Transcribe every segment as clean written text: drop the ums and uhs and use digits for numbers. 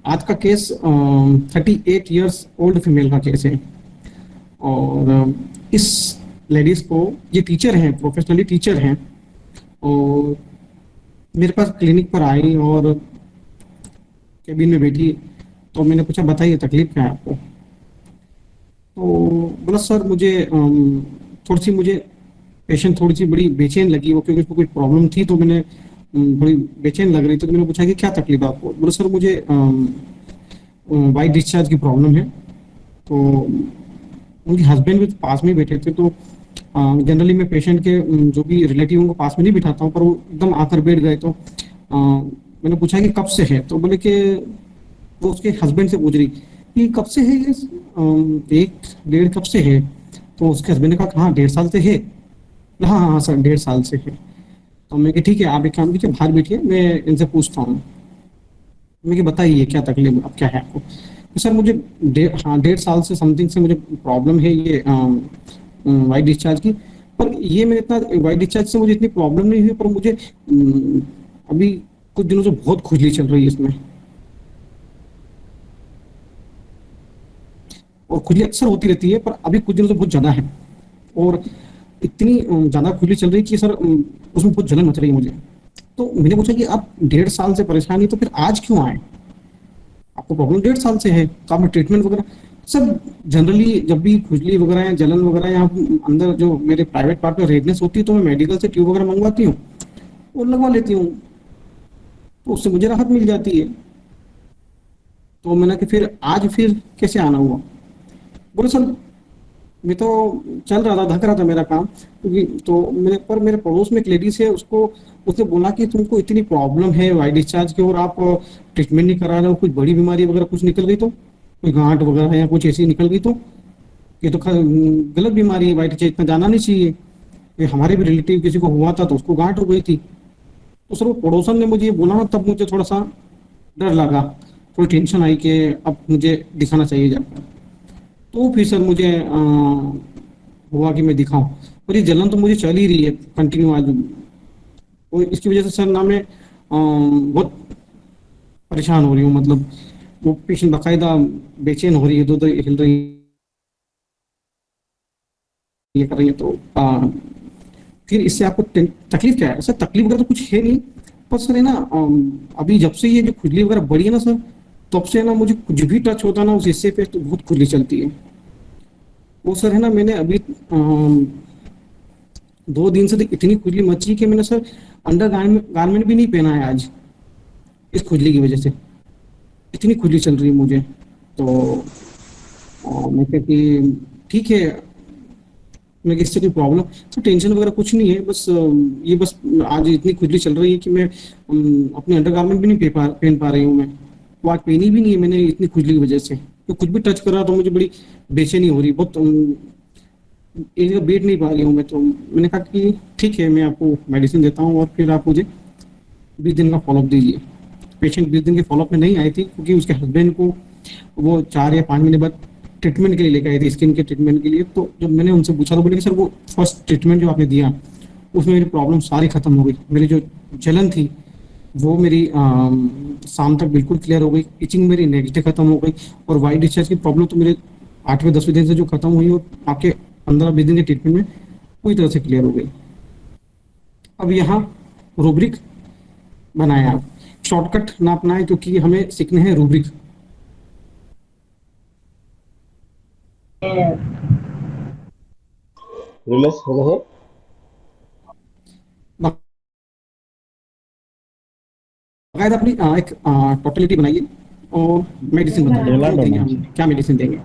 आज का case 38 years old female का केस है। और इस लेडीज को, ये टीचर हैं, प्रोफेशनली टीचर हैं, और मेरे पास क्लिनिक पर आई और केबिन में बैठी। तो मैंने पूछा, बताइए तकलीफ क्या है आपको? तो बोला, सर मुझे थोड़ी सी मुझे पेशेंट थोड़ी सी बड़ी बेचैन लगी वो, क्योंकि उसको कोई प्रॉब्लम थी, तो मैंने थोड़ी बेचैन लग रही थी। तो मैंने पूछा कि क्या तकलीफ है आपको? बोला, सर मुझे वाइट डिस्चार्ज की प्रॉब्लम है। तो उनके हस्बैंड भी पास में बैठे थे। तो जनरली मैं पेशेंट के जो भी रिलेटिव उनको पास में नहीं बिठाता हूँ, पर वो एकदम आकर बैठ गए। तो मैंने पूछा कि कब से है? तो बोले कि वो उसके हस्बैंड से पूछ रही कि कब से है ये, एक डेढ़ कब से है? तो उसके हस्बैंड ने कहा, हाँ 1.5 साल से है। हाँ हाँ हाँ सर, 1.5 साल से है। तो मैं कि ठीक है, आप एक काम कीजिए, बाहर बैठिए, मैं इनसे पूछता हूँ। मैं कि बताइए क्या तकलीफ, अब क्या है आपको? तो सर मुझे 1.5 साल से समथिंग से मुझे प्रॉब्लम है ये वाइट डिस्चार्ज की। पर ये मेरे इतना वाइट डिस्चार्ज से मुझे इतनी प्रॉब्लम नहीं हुई, पर मुझे अभी कुछ दिनों से बहुत खुजली चल रही है इसमें। और खुजली अक्सर होती रहती है, पर अभी कुछ दिनों से बहुत ज़्यादा है। और इतनी ज़्यादा खुजली चल रही है कि सर उसमें बहुत जलन मच रही है मुझे। तो मैंने पूछा कि आप 1.5 साल से परेशान है, तो फिर आज क्यों आए? आपको प्रॉब्लम 1.5 साल से है, तो आपने ट्रीटमेंट वगैरह सब? जनरली जब भी खुजली वगैरह या जलन वगैरह या अंदर जो मेरे प्राइवेट पार्ट में रेडनेस होती है, तो मैं मेडिकल से ट्यूब वगैरह मंगवाती हूँ और लगवा लेती हूँ, तो उससे मुझे राहत मिल जाती है। तो मैंने कि फिर आज फिर कैसे आना हुआ? बोले, सर मैं तो चल रहा था, धक रहा था मेरा काम, क्योंकि तो मेरे पड़ोस में एक लेडीज है, उसको उसने बोला कि तुमको इतनी प्रॉब्लम है वाइट डिस्चार्ज की और आप ट्रीटमेंट नहीं करा रहे हो, कुछ बड़ी बीमारी वगैरह कुछ निकल गई तो, कोई गांठ वगैरह या कुछ ऐसी निकल गई तो, ये तो गलत बीमारी है, वाइट डिस्चार्ज इतना जाना नहीं चाहिए। ये हमारे भी रिलेटिव किसी को हुआ था, तो उसको गांठ हो गई थी। तो सर वो पड़ोसन ने मुझे ये बोला ना, तब मुझे थोड़ा सा डर लगा, थोड़ी टेंशन आई कि अब मुझे दिखाना चाहिए जाकर। तो फिर सर मुझे हुआ कि मैं दिखाऊं। और ये जलन तो मुझे चल ही रही है कंटिन्यू आज। तो इसकी वजह से सर ना मैं बहुत परेशान हो रही हूँ, मतलब वो पेशेंट बाकायदा बेचैन हो रही है, दो हिल रही है, कर रही है। तो फिर इससे आपको तकलीफ क्या है? सर तकलीफ वगैरह तो कुछ है नहीं, पर सर है ना, अभी जब से ये जो खुजली वगैरह बढ़ी है ना सर, तब से ना मुझे कुछ भी टच होता है ना उस हिस्से पे, तो बहुत खुजली चलती है। वो सर है ना, मैंने अभी 2 दिन से तो इतनी खुजली मची कि मैंने सर अंडर गारमेंट भी नहीं पहना है आज, इस खुजली की वजह से। इतनी खुजली चल रही है मुझे। तो मैं कहा कि ठीक है, मैं कि इससे कोई प्रॉब्लम तो टेंशन वगैरह कुछ नहीं है, बस ये बस आज इतनी खुजली चल रही है कि मैं अपने अंडरगारमेंट भी नहीं पहन पा रही हूँ मैं। वो आज पहनी भी नहीं है मैंने, इतनी खुजली की वजह से। तो कुछ भी टच कर रहा तो मुझे बड़ी बेचैनी हो रही, बहुत एक जगह बैठ नहीं पा रही हूँ मैं। तो मैंने कहा कि ठीक है, मैं आपको मेडिसिन देता हूँ और फिर आप मुझे 20 दिन का फॉलोअप दीजिए। पेशेंट 20 दिन के फॉलोअप में नहीं आई थी, क्योंकि उसके हस्बैंड को वो 4 या 5 महीने बाद ट्रीटमेंट के लिए लेकर आई थी, स्किन के ट्रीटमेंट के लिए। तो जब मैंने उनसे पूछा तो बोले कि सर वो फर्स्ट ट्रीटमेंट जो आपने दिया, उसमें मेरी प्रॉब्लम सारी खत्म हो गई। मेरी जो जलन थी वो मेरी शाम तक बिल्कुल क्लियर हो गई, इचिंग मेरी नेक्स्ट डे खत्म हो गई। और वाइट डिस्चार्ज की प्रॉब्लम तो मेरे 8वें 10वें दिन से जो खत्म हुई, वो आपके 15-20 दिन के ट्रीटमेंट में पूरी तरह से क्लियर हो गई। अब यहाँ रूब्रिक बनाया आप, शॉर्टकट ना अपनाएं, क्योंकि हमें सीखने हैं रूब्रिक। रिलैक्स हो गए हैं। बाकायदा अपनी एक टोटलिटी बनाइए और मेडिसिन बताइए पहला जो देंगे, डोमेन। हम क्या मेडिसिन देंगे।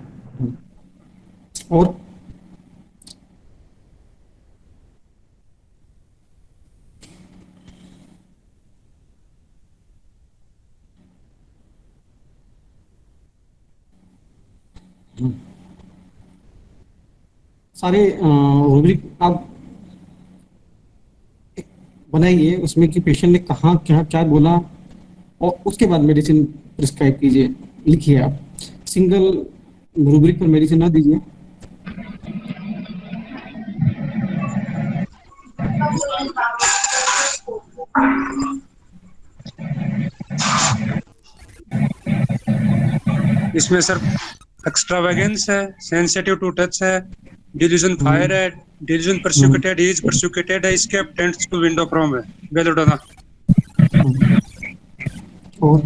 और सारे रूब्रिक आप बनाइए, उसमें कि पेशेंट ने कहाँ क्या क्या बोला, और उसके बाद मेडिसिन प्रिस्क्राइब कीजिए, लिखिए आप। सिंगल रूब्रिक पर मेडिसिन ना दीजिए। इसमें सर एक्स्ट्रावेगेंस है, सेंसिटिव टू टच है, डिल्यूजन फायर हम्म, है, delusion hmm, persecuted, is persecuted है, escape, tends to window from है, बेलोडोना। हम्म। और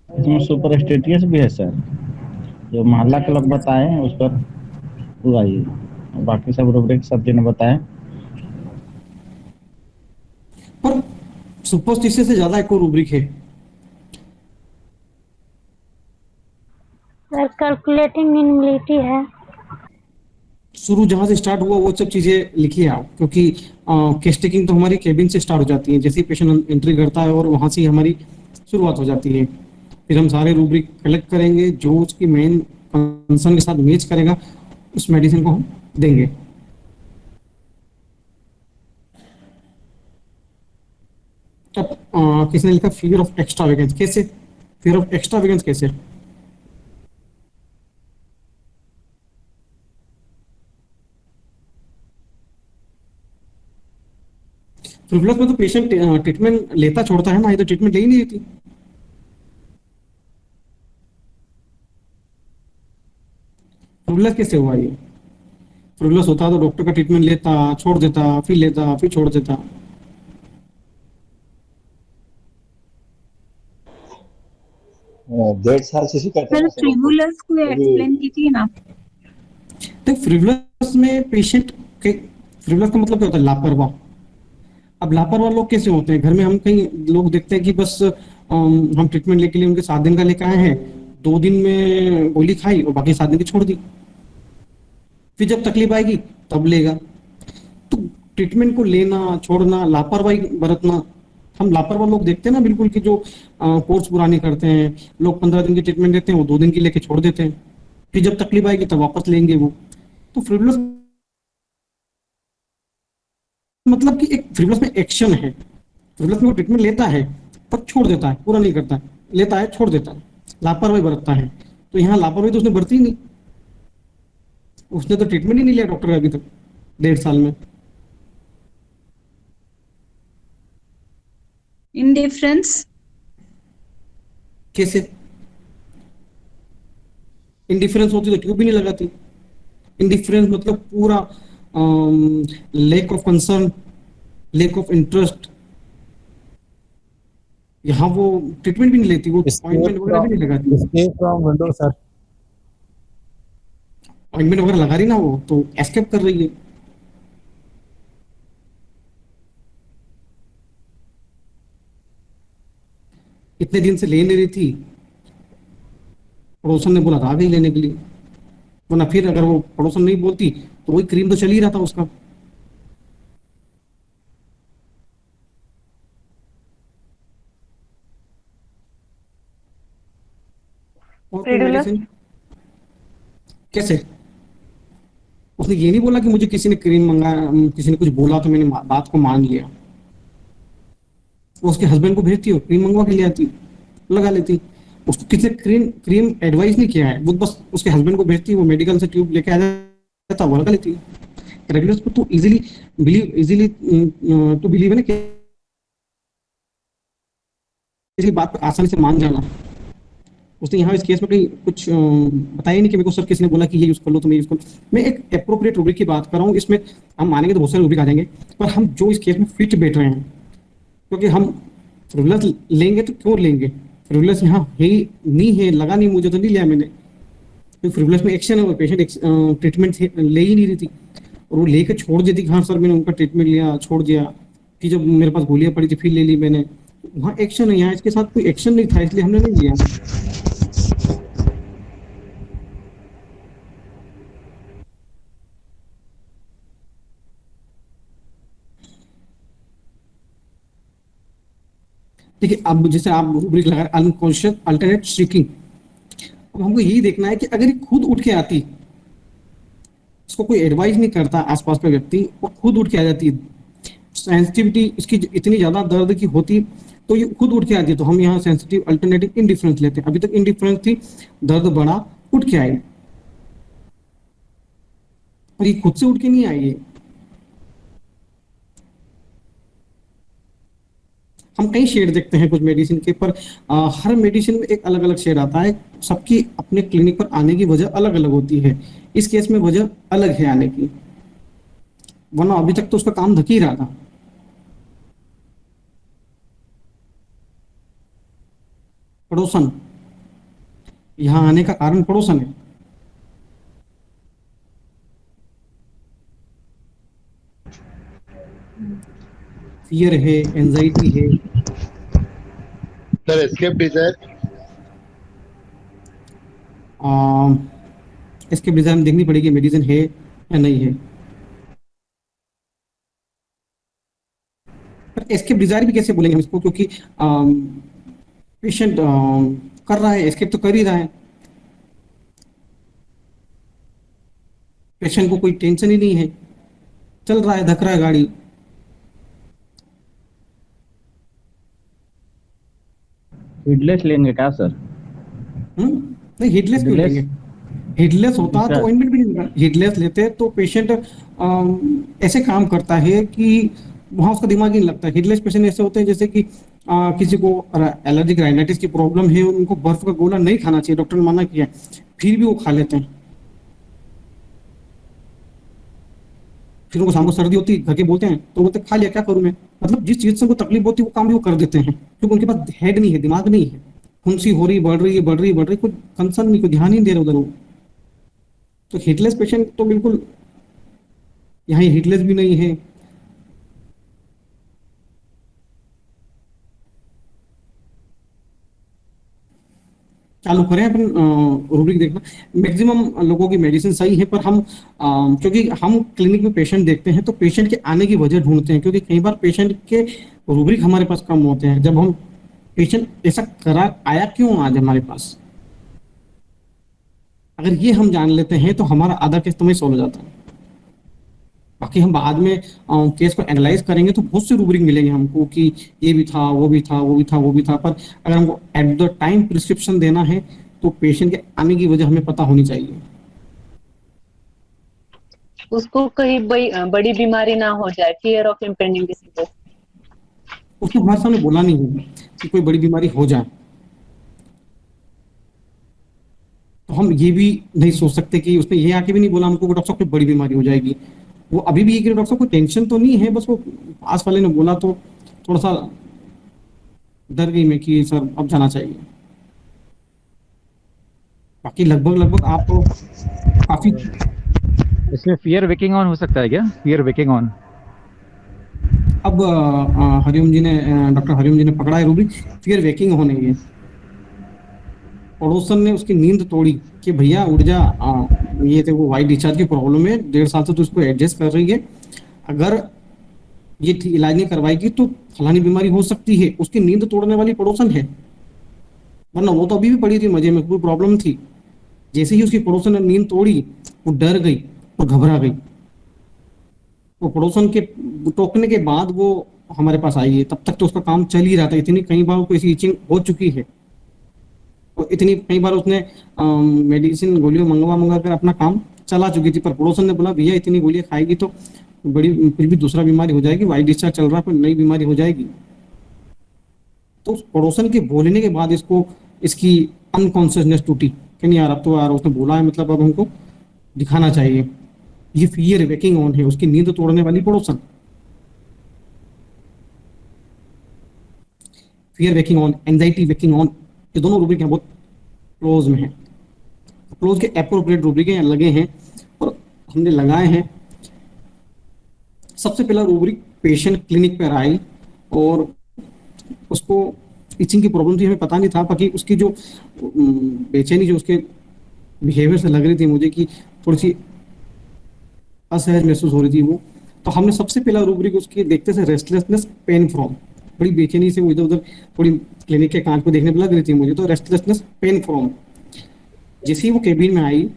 इसमें सुपर स्टेटियस भी है सर, जो मोहल्ला के लोग बताए हैं उस पर पूरा ही, बाकी सब रूब्रिक सर जी ने बताया। पर सुपरस्टिशियस से ज्यादा एक और रूब्रिक है। सर कैलकुलेटिंग इनबिलिटी है। शुरू जहां से स्टार्ट हुआ वो सब चीजें लिखिए आप, क्योंकि केस टेकिंग तो हमारी केबिन से स्टार्ट हो जाती है, जैसे ही पेशेंट एंट्री करता है और वहां से ही हमारी शुरुआत हो जाती है। फिर हम सारे रूब्रिक कलेक्ट करेंगे, जो उसकी मेन कंसर्न के साथ मैच करेगा उस मेडिसिन को हम देंगे। अब किसी ने लिखा फियर ऑफ एक्स्ट्रा वेगेंस, कैसे? फियर ऑफ एक्स्ट्रा वेगेंस कैसे? फ्रिवलस में तो पेशेंट ट्रीटमेंट लेता छोड़ता है ना, ये तो ट्रीटमेंट ले ही नहीं लेती। फ्रिवलस कैसे हुआ ये? फ्रिवलस होता तो डॉक्टर का ट्रीटमेंट लेता, छोड़ देता, फिर लेता, फिर छोड़ देता। 1.5 साल से सिखाते हैं सर ना सर उसको, फ्रिवुलस को तो भी एक्सप्लेन कीजिए ना। तो फ्रिवलस में पेशेंट के, फ्रिवलस का मतलब क्या होता है? लापरवाह। अब लापरवाह लोग कैसे होते हैं? घर में हम कई लोग देखते हैं कि बस हम ट्रीटमेंट लेके लिए उनके 7 दिन का लेके आए हैं, 2 दिन में गोली खाई और बाकी 7 दिन की छोड़ दी, फिर जब तकलीफ आएगी तब लेगा। तो ट्रीटमेंट को लेना छोड़ना, लापरवाही बरतना, हम लापरवाह लोग देखते हैं ना बिल्कुल, कि जो कोर्स पूरा नहीं करते हैं। लोग 15 दिन की ट्रीटमेंट देते हैं, वो 2 दिन की लेके छोड़ देते हैं, फिर जब तकलीफ आएगी तब वापस लेंगे वो। तो फ्रिवलस मतलब कि एक फ्रिवलस में एक्शन है। फ्रिवलस में वो ट्रीटमेंट लेता है पर छोड़ देता है, पूरा नहीं करता है, लेता है छोड़ देता है, लापरवाही बरतता है। तो यहाँ लापरवाही तो उसने बरती ही नहीं, उसने तो ट्रीटमेंट ही नहीं लिया डॉक्टर का अभी तक 1.5 साल में। इंडिफरेंस। कैसे? इंडिफरेंस होती तो ट्यूब भी नहीं लगाती। इंडिफरेंस मतलब पूरा lake of concern, lake of interest. यहाँ वो ट्रीटमेंट भी नहीं लेती, वो ऑइंटमेंट वगैरह भी नहीं लगाती। escape from window sir. Ointment वगैरह लगा रही ना वो, तो एस्केप कर रही है। इतने दिन से ले नहीं रही थी, पड़ोसन ने बोला था आ गई लेने के लिए, वरना फिर अगर वो पड़ोसन नहीं बोलती तो वही क्रीम तो चल ही रहा था उसका। और कोई फ्रिडुलस। मेडिसिन? कैसे? उसने ये नहीं बोला कि मुझे किसी ने क्रीम मंगाया, किसी ने कुछ बोला तो मैंने बात को मान लिया। वो उसके हस्बैंड को भेजती हो, क्रीम मंगवा के ले आती, लगा लेती। उसको किसी ने क्रीम क्रीम एडवाइस नहीं किया है, वो बस उसके हस्बैंड को भेजती, वो मेडिकल से ट्यूब लेके आ जाता, वो लगा लेती। रेगुलर्स को तो इजीली टू बिलीव है ना, किसी बात पर आसानी से मान जाना। उसने यहाँ इस केस में कहीं कुछ बताया नहीं कि मेरे को सर किसी ने बोला कि ये यूज कर लो तो मैं यूज कर लो। मैं एक अप्रोप्रिएट रूब्रिक की बात कर रहा हूँ, इसमें हम मानेंगे तो बहुत सारे रूब्रिक आ जाएंगे, पर हम जो इस केस में फिट बैठ रहे हैं, क्योंकि हम रेगुलर लेंगे तो क्यों लेंगे? फ्रिवलेस यहाँ है ही नहीं, है लगा नहीं, मुझे तो नहीं लिया मैंने। तो फ्रिवलेस में एक्शन है और पेशेंट ट्रीटमेंट ले ही नहीं रही थी, और वो लेकर छोड़ देती। हाँ सर मैंने उनका ट्रीटमेंट लिया, छोड़ दिया, फिर जब मेरे पास गोलियां पड़ी थी फिर ले ली मैंने। वहाँ एक्शन है, यहाँ इसके साथ कोई एक्शन नहीं था, इसलिए हमने नहीं लिया। देखिए अब जैसे आप रूब्रिक लगा अनकॉन्शियस अल्टरनेट सीकिंग, अब हमको यही देखना है कि अगर ये खुद उठ के आती, इसको कोई एडवाइस नहीं करता आसपास का व्यक्ति, वो खुद उठ के आ जाती, सेंसिटिविटी इसकी इतनी ज्यादा दर्द की होती तो ये खुद उठ के आती, तो हम यहाँ सेंसिटिव अल्टरनेटिव इंडिफरेंस लेते हैं। अभी तक इंडिफरेंस थी, दर्द बढ़ा, उठ के आई, और ये खुद से उठ के नहीं आई है। हम कई शेड देखते हैं कुछ मेडिसिन के, पर हर मेडिसिन में एक अलग अलग शेड आता है। सबकी अपने क्लिनिक पर आने की वजह अलग अलग होती है। इस केस में वजह अलग है आने की, वरना अभी तक तो उसका काम धक ही रहा था। पड़ोसन, यहाँ आने का कारण पड़ोसन है। फियर है, एंजाइटी है। सर एस्केप डिजायर इसके डिजाइन में देखनी पड़ेगी मेडिसिन है या नहीं है। पर एस्केप डिजायर भी कैसे बोलेंगे हम इसको, क्योंकि पेशेंट कर रहा है, एस्केप तो कर ही रहा है। पेशेंट को कोई टेंशन ही नहीं है, चल रहा है, धक रहा है गाड़ी। हिडलेस लेंगे क्या सर? नहीं, हिटलेस क्यों Headless? लेंगे? हिटलेस होता तो इसका- ऑइंटमेंट भी नहीं लगा। हिटलेस लेते तो पेशेंट ऐसे काम करता है कि वहां उसका दिमाग ही नहीं लगता। हिटलेस पेशेंट ऐसे होते हैं जैसे कि किसी को एलर्जिक राइनाइटिस की प्रॉब्लम है, उनको बर्फ का गोला नहीं खाना चाहिए, डॉक्टर ने मना किया, फिर भी वो खा लेते हैं। फिर उनको शाम को सर्दी होती है, घर के बोलते हैं तो बोलते खा लिया, क्या करूं मैं। मतलब जिस चीज से उनको तकलीफ होती है वो काम भी वो कर देते हैं, क्योंकि उनके पास हेड नहीं है, दिमाग नहीं है। फुंसी हो रही, बढ़ रही है, बढ़ रही है, बढ़ रही है, कोई कंसर्न नहीं, कोई ध्यान नहीं दे रहे उधर वो। तो हिटलेस पेशेंट तो बिल्कुल यहाँ हिटलेस भी नहीं है। चालू करें अपन रूब्रिक देखना। मैक्सिमम लोगों की मेडिसिन सही है, पर हम क्योंकि हम क्लिनिक में पेशेंट देखते हैं तो पेशेंट के आने की वजह ढूंढते हैं, क्योंकि कई बार पेशेंट के रूब्रिक हमारे पास कम होते हैं। जब हम पेशेंट ऐसा करा आया क्यों आज हमारे पास, अगर ये हम जान लेते हैं तो हमारा आधा केस तो वही सॉल्व हो जाता है। बाकी हम बाद में केस को एनालाइज करेंगे तो बहुत से रूब्रिक मिलेंगे हमको कि ये भी था, वो भी था, वो भी था, वो भी था। पर अगर हमको एट द टाइम प्रिस्क्रिप्शन देना है तो पेशेंट के आने की वजह हमें पता होनी चाहिए। उसको कहीं बड़ी बीमारी ना हो जाए, फियर ऑफ इम्पेंडिंग डिसीजेस। उसने हमारे सामने बोला नहीं है कि कोई बड़ी बीमारी हो जाए, तो हम ये भी नहीं सोच सकते कि उसने ये आके भी नहीं बोला हमको कि डॉक्टर साहब कोई बड़ी बीमारी हो जाएगी। वो अभी भी ये कि डॉक्टर साहब को टेंशन तो नहीं है, बस वो पास वाले ने बोला तो थोड़ा सा डर गई मैं कि सर अब जाना चाहिए। बाकी लगभग आप तो काफी इसमें फियर वेकिंग ऑन हो सकता है क्या? Fear waking on. अब हरिओम जी ने डॉक्टर हरिओम जी ने पकड़ा है रूब्रिक, फियर वेकिंग होने है। पड़ोसन ने उसकी नींद तोड़ी कि भैया उठ जा, ये थे वो वाइट डिस्चार्ज की प्रॉब्लम है, 1.5 साल से तो उसको एडजस्ट कर रही है, अगर ये इलाज नहीं करवाएगी तो फलानी बीमारी हो सकती है। उसकी नींद तोड़ने वाली पड़ोसन है, वरना वो तो अभी भी पड़ी थी मजे में, कोई प्रॉब्लम थी। जैसे ही उसकी पड़ोसन ने नींद तोड़ी वो डर गई और घबरा गई। वो पड़ोसन के टोकने के बाद वो हमारे पास आई है, तब तक तो उसका काम चल ही रहा था। इतनी कई बार उसको ऐसी इचिंग हो चुकी है, तो इतनी कई बार उसने मेडिसिन गोलियों मंगवा कर अपना काम चला चुकी थी। पर पड़ोसन ने बोला भैया इतनी गोलियां खाएगी तो बड़ी फिर भी दूसरा बीमारी हो जाएगी, वाइट डिस्चार्ज चल रहा है, कोई नई बीमारी हो जाएगी। तो उस पड़ोसन के बोलने के बाद इसको इसकी अनकॉन्शियसनेस टूटी कि नहीं यार अब तो यार उसने बोला है, मतलब अब हमको दिखाना चाहिए। ये फियर वेकिंग ऑन है, उसकी नींद तोड़ने वाली पड़ोसन। Fear waking on, anxiety waking on, ये दोनों रूब्रिक हैं, बहुत क्लोज में है। क्लोज के एप्रोप्रिएट रूब्रिक हैं, लगे हैं और हमने लगाए हैं। सबसे पहला रूब्रिक, पेशेंट क्लिनिक पर आई और उसको इचिंग की प्रॉब्लम थी, हमें पता नहीं था। बाकी उसकी जो बेचैनी जो उसके बिहेवियर से लग रही थी मुझे कि थोड़ी सी असहज महसूस हो रही थी वो, तो हमने सबसे पहला रूब्रिक उसके देखते से रेस्टलेसनेस पेन फ्रॉम, बड़ी बेचैनी से वो इधर उधर थोड़ी क्लिनिक के कांच को देखने पर लग रही थी मुझे, तो रेस्टलेसनेस पेन फ्रॉम। जैसे ही वो केबिन में आई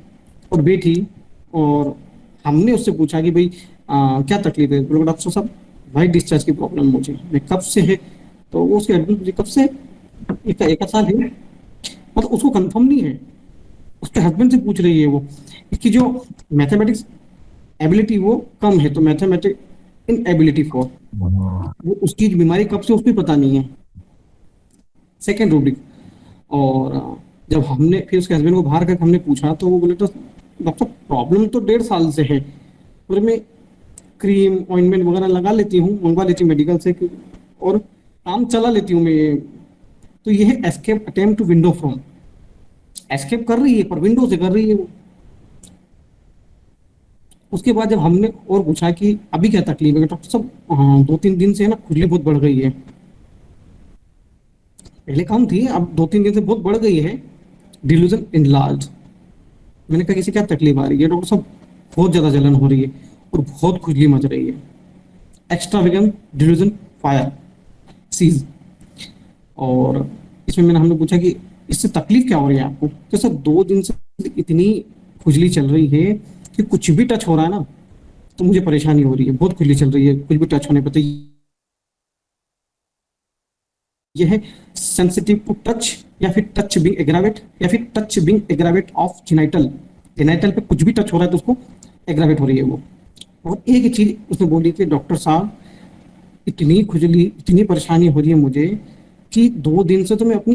और बैठी और हमने उससे पूछा कि भाई क्या तकलीफ है, बोले डॉक्टर साहब वाइट डिस्चार्ज की प्रॉब्लम मुझे, मैं कब से है, तो वो उसके एडमिट मुझे कब से एक साल है, मतलब उसको कंफर्म नहीं है, उसके हस्बैंड से पूछ रही है वो। इसकी जो मैथमेटिक्स एबिलिटी वो कम है, तो मैथमेटिक इन एबिलिटी फॉर वो उसकी बीमारी कब से उसको भी पता नहीं है। Second rubric. और जब हमने फिर उसके हस्बैंड को बाहर करके हमने पूछा तो वो बोले तो डॉक्टर प्रॉब्लम तो 1.5 साल से है, और मैं क्रीम ऑइंटमेंट वगैरह लगा लेती हूँ, मंगवा लेती हूँ मेडिकल से, और काम चला लेती हूँ मैं। तो ये है escape attempt to window from. Escape कर रही है पर विंडो से कर रही है वो। उसके बाद जब हमने और पूछा कि अभी क्या तकलीफ है, डॉक्टर साहब हाँ 2-3 दिन से है ना खुजली बहुत बढ़ गई है। पहले कम थी, अब 2-3 दिन से बहुत बढ़ गई है। Delusion enlarge. मैंने कहा किसी क्या तकलीफ आ रही है, डॉक्टर साहब बहुत ज्यादा जलन हो रही है और बहुत खुजली मच रही है। Extravagant delusion fire sees. और इसमें हमने पूछा कि इससे तकलीफ क्या हो रही है आपको, तो सर 2 दिन से इतनी खुजली चल रही है कि कुछ भी टच हो रहा है ना तो मुझे परेशानी हो रही है, बहुत खुजली चल रही है, कुछ भी टच होने पर। तो यह है सेंसिटिव टू टच, या फिर टच बिंग एग्रावेट, या फिर touch being aggravate of genital. Genital पे कुछ भी टच हो रहा है तो उसको एग्रावेट हो रही है वो। और एक ही चीज उसने बोली कि डॉक्टर साहब इतनी खुजली, इतनी परेशानी हो रही है मुझे कि 2 दिन से तो मैं अपनी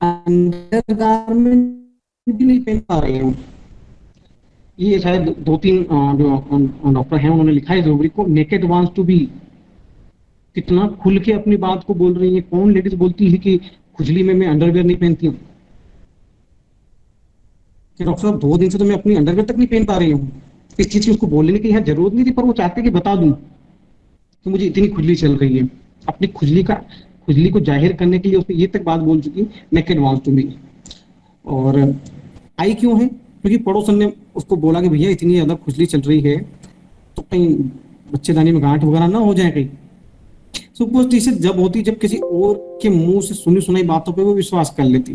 अंडरगारमेंट भी नहीं पहन पा रही हूँ। ये शायद 2-3 जो डॉक्टर हैं उन्होंने लिखा है इस रूब्रिक को, नेकेड वांट्स टू बी। कितना खुल के अपनी बात को बोल रही है। कौन लेडीज बोलती है कि खुजली में मैं अंडरवेयर नहीं पहनती हूँ? कि डॉक्टर साहब 2 दिन से तो मैं अपनी अंडरवेयर तक नहीं पहन पा रही हूँ। इस चीज की उसको बोलने की यहाँ जरूरत नहीं थी, पर वो चाहते कि बता दूं कि मुझे इतनी खुजली चल रही है। अपनी खुजली को जाहिर करने के लिए उसने ये तक बात बोल चुकी, नेकेड वांट्स टू बी। और आई क्यों है? क्योंकि पड़ोसन ने उसको बोला कि भैया इतनी ज्यादा खुजली चल रही है तो कहीं बच्चेदानी में गांठ वगैरह ना हो जाए कहीं। सुपरस्टिशन जब होती, जब किसी और के मुंह से सुनी सुनाई बातों पे वो विश्वास कर लेती।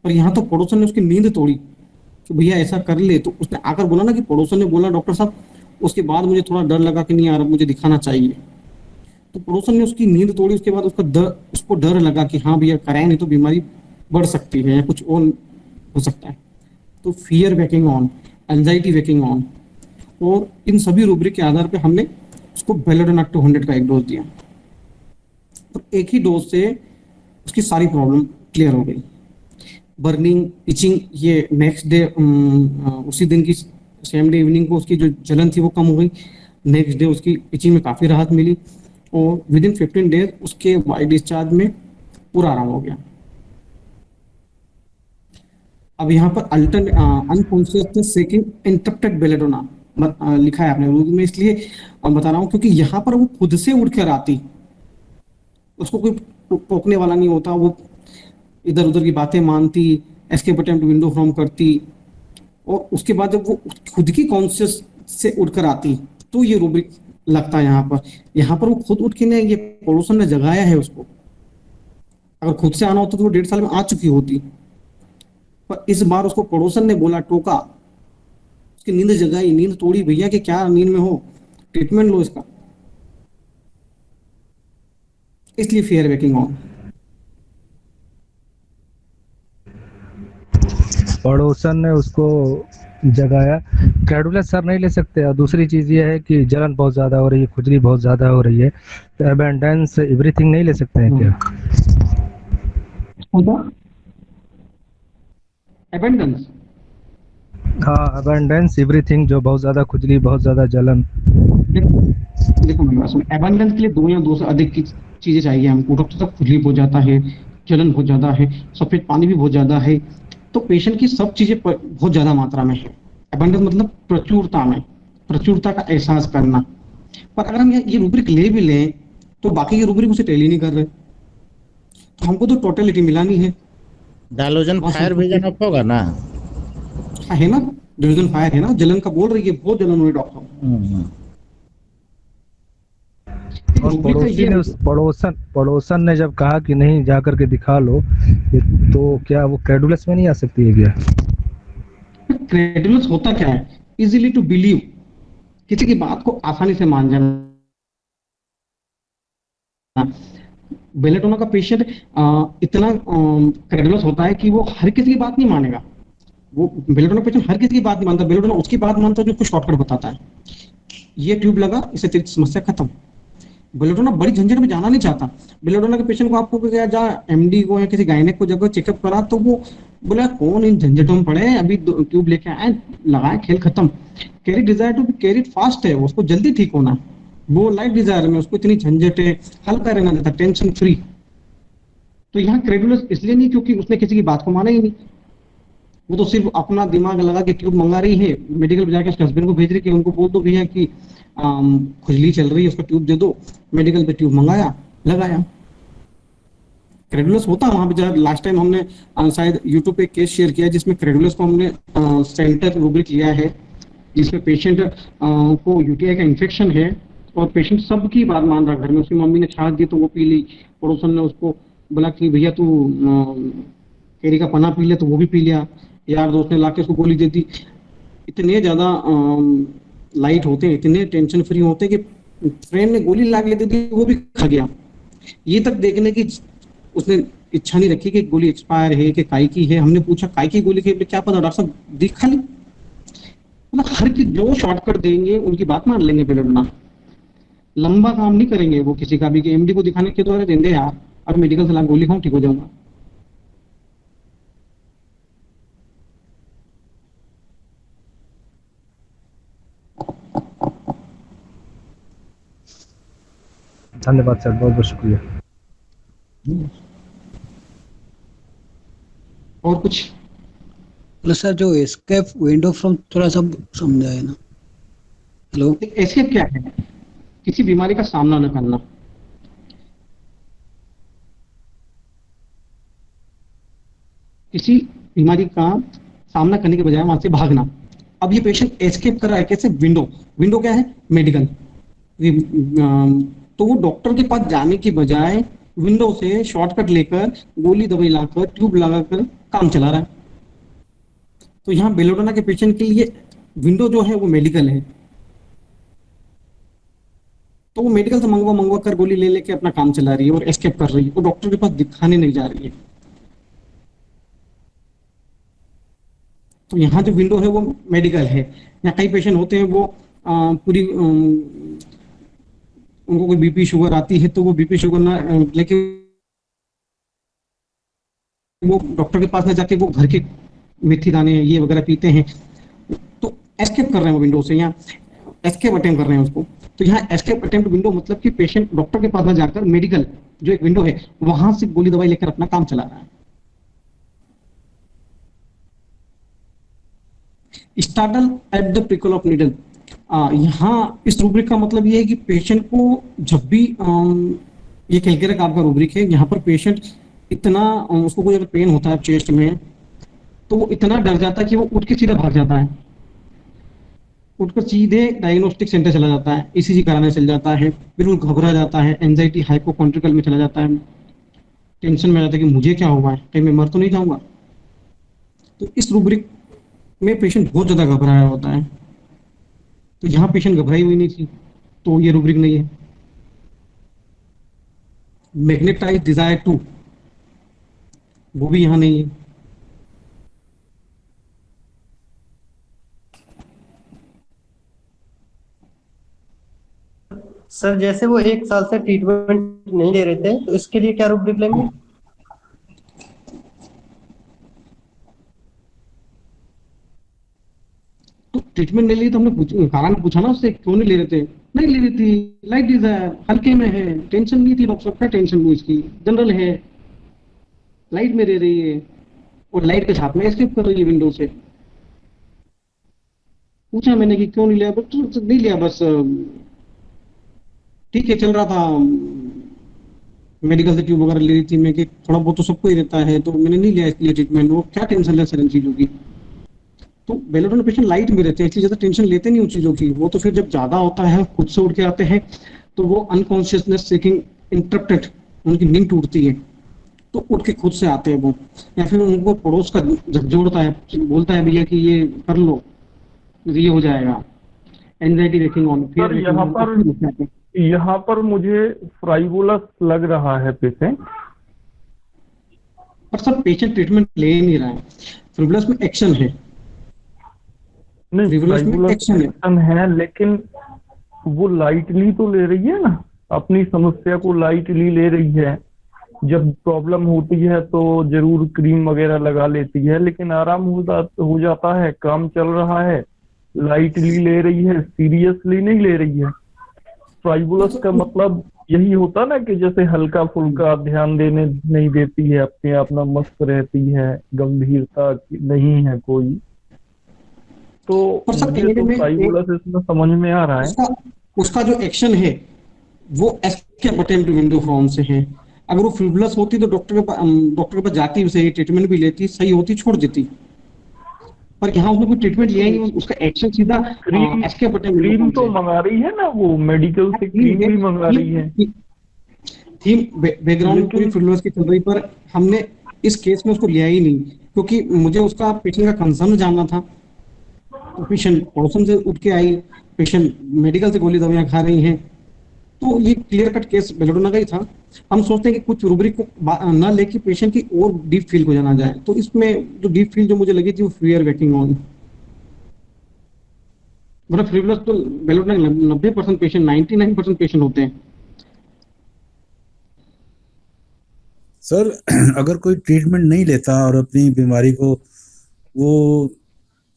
पर यहाँ तो पड़ोसन ने उसकी नींद तोड़ी कि भैया ऐसा कर ले। तो उसने आकर बोला ना कि पड़ोसन ने बोला डॉक्टर साहब, उसके बाद मुझे थोड़ा डर लगा कि नहीं यार मुझे दिखाना चाहिए। तो पड़ोसन ने उसकी नींद तोड़ी। उसके बाद उसको डर लगा कि हाँ भैया कराए नहीं तो बीमारी बढ़ सकती है या कुछ और हो सकता है। तो fear waking on, anxiety waking on. और इन सभी रूब्रिक के आधार पे हमने उसको बेलेडोना 200 का एक डोज दिया। तो एक ही डोज से उसकी सारी प्रॉब्लम क्लियर हो गई। बर्निंग, इचिंग, ये नेक्स्ट डे उसी दिन की सेम डे इवनिंग को उसकी जो जलन थी वो कम हो गई। नेक्स्ट डे उसकी इचिंग में काफ़ी राहत मिली और विद इन 15 डेज उसके वाइड डिस्चार्ज में पूरा आराम हो गया। अब यहाँ पर अनकॉन्शियसनेस सेकिंग इंटरप्टेड बेलेडोना लिखा है आपने रूल में, इसलिए बता रहा हूँ क्योंकि यहाँ पर वो खुद से उठ कर आती, उसको कोई टोकने वाला नहीं होता। वो इधर उधर की बातें मानती, escape attempt to window from करती, और उसके बाद जब वो खुद की कॉन्शियस से उठकर आती तो ये रूब्रिक लगता है यहाँ पर वो खुद उठ के नहीं, ये पड़ोसन ने जगाया है उसको। अगर खुद से आना होता तो वो 1.5 साल में आ चुकी होती, पर इस बार उसको पड़ोसन ने बोला, टोका, उसकी नींद जगाई, नींद तोड़ी। भैया कि क्या नींद में हो, ट्रीटमेंट लो इसका। इसलिए फियर वेकिंग ऑन। पड़ोसन ने उसको जगाया। कैडुलस सर नहीं ले सकते। और दूसरी चीज ये है कि जलन बहुत ज्यादा हो रही है, खुजली बहुत ज्यादा हो रही है, तो अबेंडेंस एवरीथिंग नहीं ले सकते हैं क्या? अबेंडेंस, हाँ, अबेंडेंस एवरीथिंग, जो बहुत ज्यादा खुजली, बहुत ज्यादा जलन। देखो अबेंडेंस के लिए 2 या 2 से अधिक की चीजें चाहिए हमको। डॉक्टर साहब खुजली बहुत ज्यादा है, जलन बहुत ज्यादा है, सफेद पानी भी बहुत ज्यादा है, तो पेशेंट की सब चीजें बहुत ज्यादा मात्रा में है। अबंडेंस मतलब प्रचुरता में, प्रचुरता का एहसास करना। पर अगर हम ये रूब्रिक ले भी लें तो बाकी के रूब्रिक उसे टेली नहीं कर रहे, तो हमको तो टोटलिटी मिलानी है। डायलोजन फायर विजन अप होगा ना? हाँ है ना, डिवीजन फायर है ना, जलन का बोल रही है, बहुत जलन हुई डॉक्टर। और पड़ोसन ने जब कहा कि नहीं जाकर के दिखा लो, तो क्या वो क्रेडुलस में नहीं आ सकती है क्या? क्रेडुलस होता क्या है? इजीली टू बिलीव, किसी की बात को आसानी से मान जाना। बेलेटोना का पेशेंट इतना क्रेडुलस होता है कि वो हर किसी की बात नहीं मानेगा। वो बेलेटोना पेशेंट हर किसी की बात नहीं मानता, बेलेटोना उसकी बात मानता है जो उसको शॉर्टकट बताता है। ये ट्यूब लगा, इससे तेरी समस्या खत्म। बेलोडोना बड़ी झंझट में जाना नहीं चाहता। बेलोडोना के पेशेंट को आपको क्या जहाँ एमडी को या किसी गायनेक को जगह चेकअप करा तो वो बोला कौन इन झंझटों में पड़े, अभी ट्यूब लेके आए लगाए खेल खत्म। Carry desire to be carried fast है, उसको जल्दी ठीक होना है, वो लाइट डिजायर में उसको इतनी झंझट है, हल्का रहना चाहता, टेंशन फ्री। तो यहाँ क्रेडुलस इसलिए नहीं क्योंकि उसने किसी की बात को माना ही नहीं, वो तो सिर्फ अपना दिमाग लगा के ट्यूब मंगा रही है, मेडिकल पे जाके उसके हस्बैंड को भेज रही कि उनको बोल दो भैया कि खुजली चल रही है उसका ट्यूब दे दो, मेडिकल पे ट्यूब मंगाया लगाया। क्रेडुलस होता वहां पे जब लास्ट टाइम हमने शायद यूट्यूब पे केस शेयर किया जिसमें क्रेडुलस को हमने सेंटर रूब्रिक लिया है, जिसमें पेशेंट को यूटीआई का इन्फेक्शन है और पेशेंट सबकी बात मान रहा, घर में उसकी मम्मी ने छाछ दी तो वो पी ली, पड़ोसन ने उसको बोला कि भैया तू केरी का पना पी ले तो वो भी पी लिया, यार दोस्त ने लाके उसको गोली दे दी। इतने ज्यादा लाइट होते हैं, इतने टेंशन फ्री होते हैं कि फ्रेंड ने गोली ला के दे दी वो भी खा गया। ये तक देखने की उसने इच्छा नहीं रखी कि गोली एक्सपायर है कि काई की है। हमने पूछा काई की गोली के क्या पता, डॉक्टर साहब दिखा ली। मतलब हर की जो शॉर्टकट देंगे उनकी बात मान लेंगे बेलोडोना, लंबा काम नहीं करेंगे वो किसी का भी कि एमडी को दिखाने के द्वारा देंगे यार अब मेडिकल से ला गोली खाऊं ठीक हो जाऊंगा। धन्यवाद सर, बहुत बहुत शुक्रिया। और कुछ प्लस सर जो एस्केप विंडो फ्रॉम थोड़ा सा समझाए ना। हेलो, एस्केप क्या है? किसी बीमारी का सामना न करना, किसी बीमारी का सामना करने के बजाय वहां से भागना। अब ये पेशेंट एस्केप कर रहा है कैसे? विंडो, विंडो क्या है? मेडिकल। तो वो डॉक्टर के पास जाने की बजाय विंडो से शॉर्टकट लेकर गोली दवाई लाकर ट्यूब लगाकर काम चला रहा है। तो यहाँ बेलोडोना के पेशेंट के लिए विंडो जो है वो मेडिकल है, तो वो मेडिकल से मंगवा कर गोली ले लेके अपना काम चला रही है और एस्केप कर रही है, वो डॉक्टर के पास दिखाने नहीं जा रही है। तो यहाँ जो विंडो है वो मेडिकल है। यहाँ कई पेशेंट होते हैं वो पूरी उनको कोई बीपी शुगर आती है तो वो बीपी शुगर ना लेके वो डॉक्टर के पास ना जाके वो घर के मेथी दाने ये वगैरह पीते हैं, तो एस्केप कर रहे हैं वो विंडो से, यहाँ एस्केप अटेम्प्ट कर रहे हैं उसको। तो यहाँ एस्केप अटेम्प्ट विंडो मतलब कि पेशेंट डॉक्टर के पास ना जाकर मेडिकल जो एक विंडो है वहां से गोली दवाई लेकर अपना काम चला रहा है। Startle at the prickle of needle, यहाँ इस रूब्रिक का मतलब ये है कि पेशेंट को जब भी ये कैलकेरक आपका रूब्रिक है, यहाँ पर पेशेंट इतना उसको कोई अगर पेन होता है चेस्ट में तो वो इतना डर जाता है कि वो उठ के सीधा भाग जाता है, उठकर सीधे डायग्नोस्टिक सेंटर चला जाता है, ईसीजी कराने चल जाता है, बिल्कुल घबरा जाता है, एंजाइटी हाइपोकॉन्ट्रिकल में चला जाता है, टेंशन में जाता है कि मुझे क्या हुआ है, कहीं मैं मर तो नहीं जाऊंगा। तो इस रूब्रिक में पेशेंट बहुत ज्यादा घबराया होता है। तो यहाँ पेशेंट घबराई हुई नहीं थी तो ये रूब्रिक नहीं है। मैग्नेटाइज डिजायर टू, वो भी यहाँ नहीं है। सर जैसे वो 1 साल से ट्रीटमेंट नहीं ले रहे थे तो इसके लिए क्या रूब्रिक लेंगे? तो ट्रीटमेंट ले ली तो हमने कारण पूछा ना उससे, क्यों नहीं ले रहे थे? नहीं ले रही थी, लाइट डिजायर, हल्के में है, टेंशन नहीं थी डॉक्टर साहब, क्या टेंशन हुई इसकी, जनरल है, लाइट में रह रही है और लाइट के छाप में एस्केप कर रही है विंडो से। पूछा मैंने कि क्यों नहीं लिया, बट नहीं लिया, बस ठीक है चल रहा था, मेडिकल से ट्यूब वगैरह ले रही थी मैं कि थोड़ा बहुत तो सबको ही रहता है, तो मैंने नहीं लिया इसलिए ट्रीटमेंट, वो क्या टेंशन ले सर इन चीजों की। तो बेलोडोना पेशेंट लाइट में रहते हैं इसलिए ज्यादा टेंशन लेते नहीं उन चीजों की। वो तो फिर जब ज्यादा होता है खुद से उठ के आते हैं तो वो अनकॉन्शियसनेस सीकिंग इंटरप्टेड, उनकी नींद टूटती है तो उठ के खुद से आते हैं वो, या फिर उनको पड़ोस का झकझोड़ता है, बोलता है भैया कि ये कर लो ये हो जाएगा, एंजाइटी वेकिंग ऑन। फिर यहाँ पर मुझे फ्राइवुलस लग रहा है पेशेंट, पर सब पेशेंट ट्रीटमेंट ले नहीं रहा है। फ्रिवुलस में एक्शन है, नहीं फ्राइवुलस एक्शन है लेकिन वो लाइटली तो ले रही है ना। अपनी समस्या को लाइटली ले रही है। जब प्रॉब्लम होती है तो जरूर क्रीम वगैरह लगा लेती है, लेकिन आराम हो जाता है, काम चल रहा है, लाइटली ले रही है, सीरियसली नहीं ले रही है। फ्राइबुलस का मतलब यही होता ना कि जैसे हल्का फुल्का ध्यान देने नहीं देती है, अपने अपना मस्त रहती है, गंभीरता नहीं है कोई। तो मुझे तो फ्राइबुलस इसमें समझ में आ रहा है। उसका जो एक्शन है वो एस्केप अटेम्प्ट विंडो फ्रॉम से है। अगर वो फ्रिवुलस होती तो डॉक्टर के पास जाती, उसे ट्रीटमेंट भी लेती, सही होती, छोड़ देती। पर यहाँ उसने कोई ट्रीटमेंट लिया ही नहीं, उसका एक्शन सीधा एस्केप अटेम्प्ट। क्रीम तो मंगा रही है ना, वो मेडिकल से क्रीम भी मंगा रही है। थीम बैकग्राउंड पूरी फ्रिवुलस की चल रही, पर हमने इस केस में उसको लिया ही नहीं, क्योंकि मुझे उसका पेशेंट का कंसर्न जानना था। तो पेशेंट पड़ोसन से उठ के आई, पेशेंट मेडिकल से गोली दवाइयां खा रही हैं, तो ये क्लियर कट केस बेलोडोना का ही था। हम सोचते हैं कि कुछ रूब्रिक को न लेके पेशेंट की और डीप फील को जाना जाए, तो इसमें जो डीप फील जो मुझे लगी थी वो फियर वेकिंग ऑन। मतलब फ्रिवुलस तो बेलोडोना 90% पेशेंट, 99% पेशेंट होते हैं। सर अगर कोई ट्रीटमेंट नहीं लेता और अपनी बीमारी को वो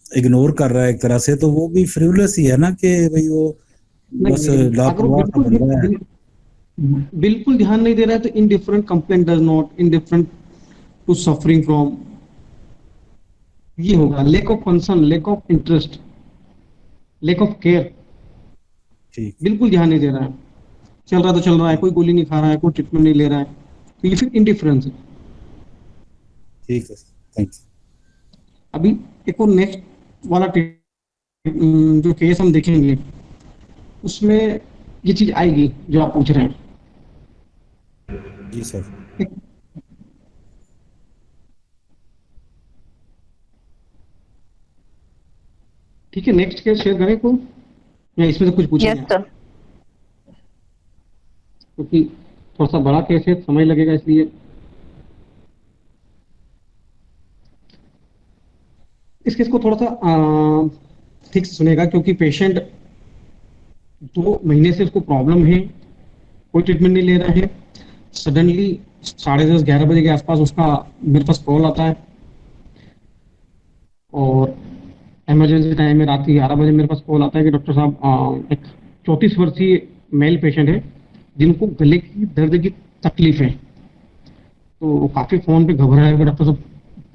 इग्नोर कर रहा है एक तरह से, तो वो भी फ्रिवुलस ही है ना, कि भाई वो बस लापरवाह बन रहा है। बिल्कुल ध्यान नहीं दे रहा है तो indifferent complaint does not indifferent to suffering from, ये होगा lack of concern, lack of interest, lack of care. बिल्कुल ध्यान नहीं दे रहा है, चल रहा तो चल रहा है, कोई गोली नहीं खा रहा है, कोई ट्रीटमेंट नहीं ले रहा है, तो ये फिर इंडिफरेंस है। ठीक है, थैंक यू। अभी एक और नेक्स्ट वाला जो केस हम देखेंगे उसमें ये चीज आएगी जो आप पूछ रहे हैं। जी सर। ठीक है, नेक्स्ट केस शेयर करें को, या इसमें से कुछ पूछेंगे? Yes sir. क्योंकि थोड़ा सा बड़ा केस है, समय लगेगा, इसलिए इस केस को थोड़ा सा ठीक से सुनेगा, क्योंकि पेशेंट 2 महीने से उसको प्रॉब्लम है, कोई ट्रीटमेंट नहीं ले रहा है। सडनली 10:30-11 बजे के आसपास उसका मेरे पास कॉल आता है, और इमरजेंसी टाइम में रात के 11 बजे मेरे पास कॉल आता है कि डॉक्टर साहब एक 34 वर्षीय मेल पेशेंट है जिनको गले की दर्द की तकलीफ है। तो काफी फोन पे घबराया है, डॉक्टर साहब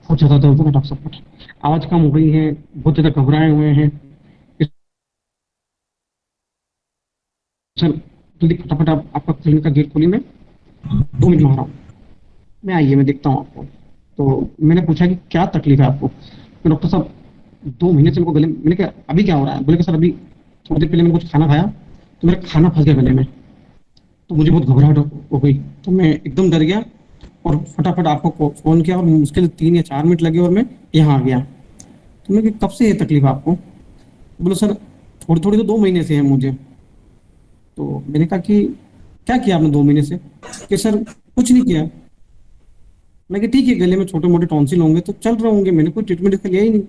बहुत ज्यादा दर्द है, डॉक्टर साहब आवाज कम हो गई है, बहुत ज्यादा घबराए हुए हैं, सर जल्दी फटाफट आप आपका क्लिनिक का गेट खोलिए, मैं 2 मिनट में आ रहा हूँ, मैं आइए, मैं देखता हूँ आपको। तो मैंने पूछा कि क्या तकलीफ है आपको? तो डॉक्टर साहब 2 महीने से मेरे को गले, मैंने कहा अभी क्या हो रहा है? बोले कि सर अभी थोड़ी देर पहले मैंने कुछ खाना खाया तो मेरा खाना फंस गया गले में, तो मुझे बहुत घबराहट हो गई, तो मैं एकदम डर गया और फटाफट आपको फोन किया, और मुश्किल 3 या 4 मिनट लगे और मैं यहाँ आ गया। तो मैंने कहा कब से ये तकलीफ आपको? बोलो सर थोड़ी थोड़ी तो 2 महीने से है मुझे। तो मैंने कहा कि क्या किया आपने 2 महीने से? कि सर कुछ नहीं किया। मैं कि ठीक है, गले में छोटे मोटे टॉन्सिल होंगे तो चल रहे होंगे, मैंने कोई ट्रीटमेंट इसका लिया ही नहीं।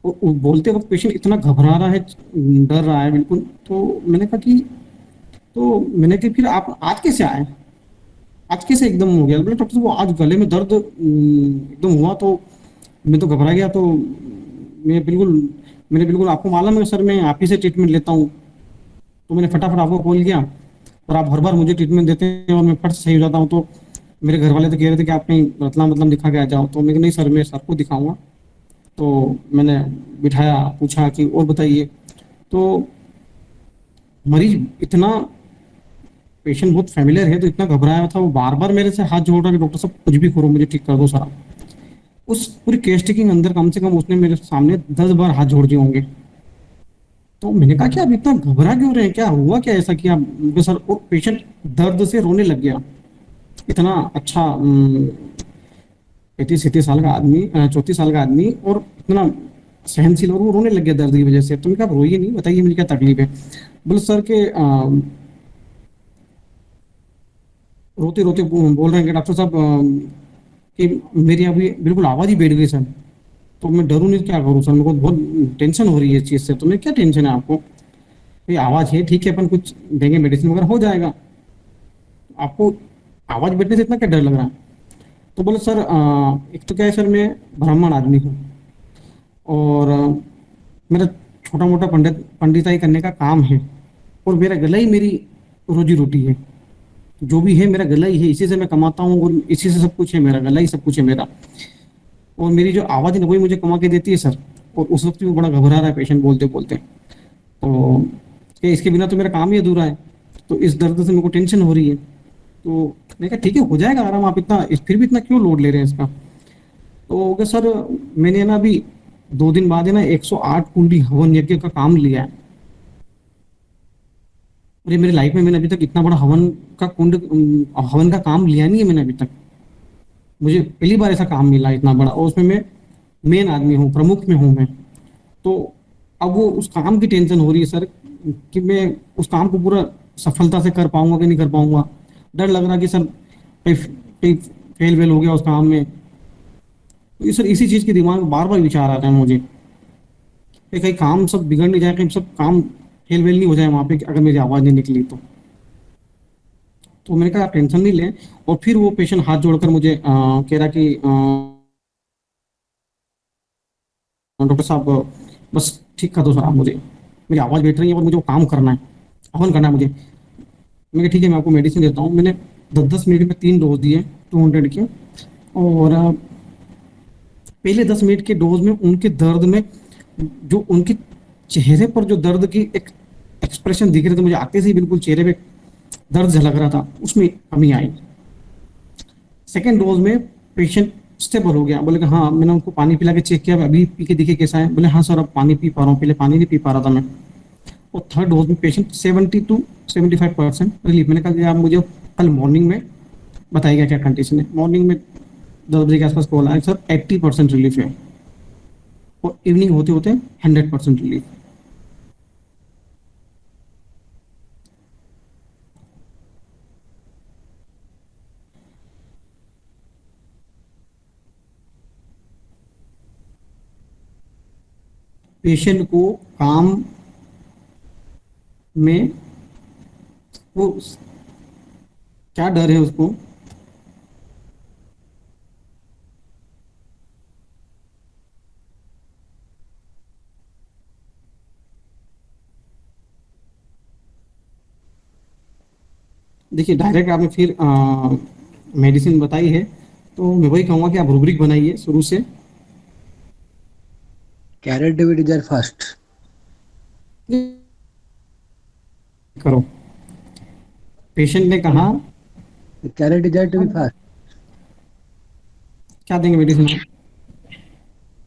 वो बोलते वक्त पेशेंट इतना घबरा रहा है, डर रहा है बिल्कुल। तो मैंने कहा कि फिर आप आज कैसे आए, आज कैसे एकदम हो गया? बोले डॉक्टर वो आज गले में दर्द एकदम हुआ तो मैं तो घबरा गया, तो मैंने बिल्कुल आपको मालूम है सर मैं आप ही से ट्रीटमेंट लेता हूँ, तो मैंने फटाफट आपको कॉल किया, और आप हर बार मुझे ट्रीटमेंट देते हैं और मैं फट सही हो जाता हूँ। तो मेरे घर वाले तो कह रहे थे कि आप कहीं रतलाम दिखा के आ जाओ, तो मैं नहीं सर मैं सर को दिखाऊंगा। तो मैंने बिठाया, पूछा कि और बताइए। तो मरीज इतना, पेशेंट बहुत फैमिलियर है, तो इतना घबराया था, वो बार बार मेरे से हाथ जोड़ रहा कि डॉक्टर साहब कुछ भी करो, मुझे ठीक कर दो सारा। उस पूरी केस टेकिंग अंदर कम से कम उसने मेरे सामने 10 बार हाथ जोड़ दिए होंगे। तो मैंने कहा कि आप इतना घबरा क्यों रहे हैं, क्या हुआ, क्या ऐसा किया सर? और पेशेंट दर्द से रोने लग गया। इतना अच्छा 35-37 साल का आदमी, 34 साल का आदमी, और इतना सहनशील, और वो रोने लग गया दर्द की वजह से। तो मैंने कहा आप रोइए नहीं, बताइए मुझे क्या तकलीफ है? बोले सर के रोते रोते बोल रहे हैं कि डॉक्टर साहब कि मेरी अभी बिल्कुल आवाज ही बैठ गई सर, तो मैं डरूं नहीं, क्या करूं सर, मेरे को बहुत टेंशन हो रही है इस चीज से। तो मैं क्या टेंशन है आपको? ये आवाज़ है ठीक है, अपन कुछ देंगे मेडिसिन वगैरह हो जाएगा, आपको आवाज़ बैठने से इतना क्या डर लग रहा है? तो बोले सर एक तो क्या है सर, मैं ब्राह्मण आदमी हूँ और मेरा छोटा मोटा पंडिताई करने का काम है, और मेरा गला ही मेरी रोजी रोटी है, जो भी है मेरा गला ही है, इसी से मैं कमाता हूँ और इसी से सब कुछ है, मेरा गला ही सब कुछ है मेरा, और मेरी जो आवाज़ है वही मुझे कमा के देती है सर। और उस वक्त भी वो बड़ा घबरा रहा है पेशेंट बोलते बोलते, तो क्या इसके बिना तो मेरा काम ही अधूरा है, तो इस दर्द से मेरे को टेंशन हो रही है। तो मैंने कहा ठीक है हो जाएगा आराम, आप इतना फिर भी इतना क्यों लोड ले रहे हैं इसका? तो हो गया सर, मैंने ना अभी 2 दिन बाद है ना 108 कुंडी हवन यज्ञ का काम लिया है। और ये मेरी लाइफ में मैंने अभी तक इतना बड़ा हवन का काम लिया नहीं है मैंने अभी तक, मुझे पहली बार ऐसा काम मिला इतना बड़ा, और उसमें मैं मेन आदमी हूँ, प्रमुख में हूँ मैं। तो अब वो उस काम की टेंशन हो रही है सर कि मैं उस काम को पूरा सफलता से कर पाऊंगा कि नहीं कर पाऊंगा, डर लग रहा कि सर कहीं फेल वेल हो गया उस काम में। तो ये सर इसी चीज़ के दिमाग में बार बार विचार आ रहा है मुझे कि कहीं काम सब बिगड़ नहीं जाए, कहीं सब काम फेल वेल नहीं हो जाए वहाँ पे अगर मेरी आवाज़ नहीं निकली तो मैंने कहा आप टेंशन नहीं लें। और फिर वो पेशेंट हाथ जोड़कर मुझे कह रहा कि डॉक्टर साहब बस ठीक कर दो सर आप मुझे, मेरी आवाज़ बैठ रही है और मुझे वो काम करना है, हवन करना है मुझे। मैंने कहा ठीक है मैं आपको मेडिसिन देता हूँ। मैंने 10-10 मिनट में 3 डोज दिए 200 के, और पहले 10 मिनट के डोज में उनके दर्द में जो उनके चेहरे पर जो दर्द की एक एक्सप्रेशन दिख रहे थे, मुझे आते से ही बिल्कुल चेहरे पे दर्द झलक रहा था, उसमें कमी आई। सेकेंड डोज में पेशेंट स्टेबल हो गया, बोले कि हाँ, मैंने उनको पानी पिला के चेक किया, अभी पी के दिखे कैसा है, बोले हाँ सर अब पानी पी पा रहा हूँ, पहले पानी नहीं पी पा रहा था मैं। और थर्ड डोज में पेशेंट 70 to 75% रिलीफ। मैंने कहा कि आप मुझे कल मॉर्निंग में बताइएगा क्या कंडीशन है। मॉर्निंग में 10 बजे के आसपास कॉल आया सर 80% रिलीफ है, और इवनिंग होते होते 100% रिलीफ। पेशेंट को काम में वो क्या डर है उसको, देखिए डायरेक्ट आपने फिर मेडिसिन बताई है, तो मैं वही कहूँगा कि आप रूब्रिक बनाइए शुरू से। कैरेट डेविड इज फास्ट करो। पेशेंट ने कहा carried is to be fast, क्या देंगे मेडिसिन?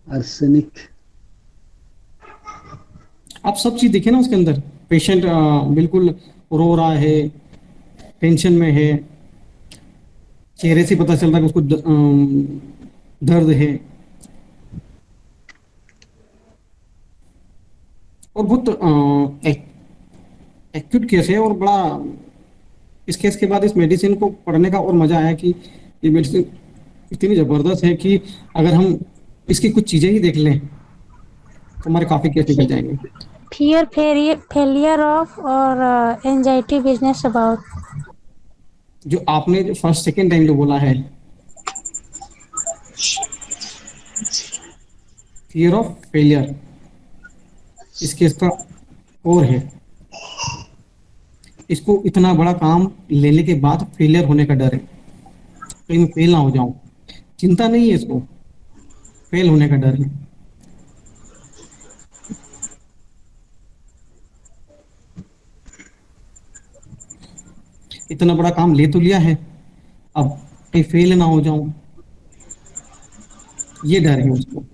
आर्सेनिक। आप सब चीज देखे ना उसके अंदर, पेशेंट बिल्कुल रो रहा है, टेंशन में है, चेहरे से पता चल रहा है कि उसको दर्द है, और बहुत एक्यूट केस है। और बड़ा इस केस के बाद इस मेडिसिन को पढ़ने का और मजा आया कि ये मेडिसिन इतनी ज़बरदस्त है कि अगर हम इसकी कुछ चीज़ें ही देख लें तो हमारे काफ़ी केस निकल जाएंगे। फियर फेलियर ऑफ और एंजाइटी बिजनेस अबाउट, जो आपने जो फर्स्ट सेकेंड टाइम जो बोला है, फियर ऑफ फेलियर, इस केस का और है। इसको इतना बड़ा काम लेने के बाद फेलियर होने का डर है, कहीं मैं फेल ना हो जाऊं, चिंता नहीं है इसको, फेल होने का डर है। इतना बड़ा काम ले तो लिया है, अब कहीं फेल ना हो जाऊं, ये डर है उसको।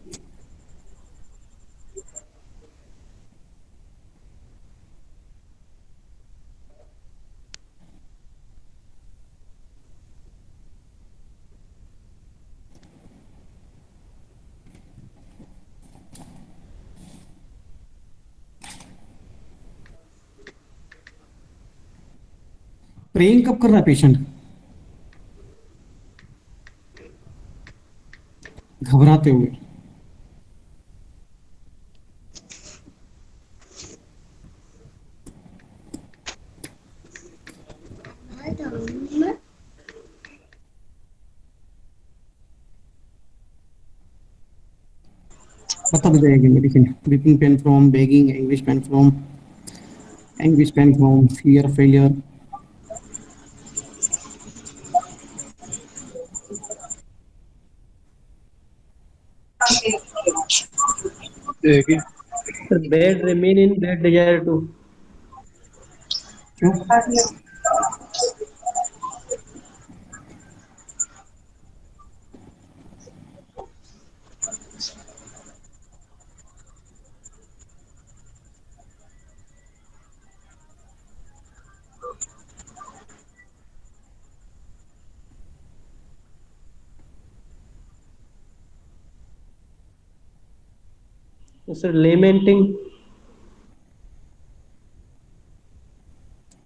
प्रेइंग कब कर रहा है पेशेंट? घबराते हुए। बता बताइए medicine weeping pain from begging anguish pain from fear failure. देखिए Bad remain in bad desire to. क्यों? Sir, lamenting.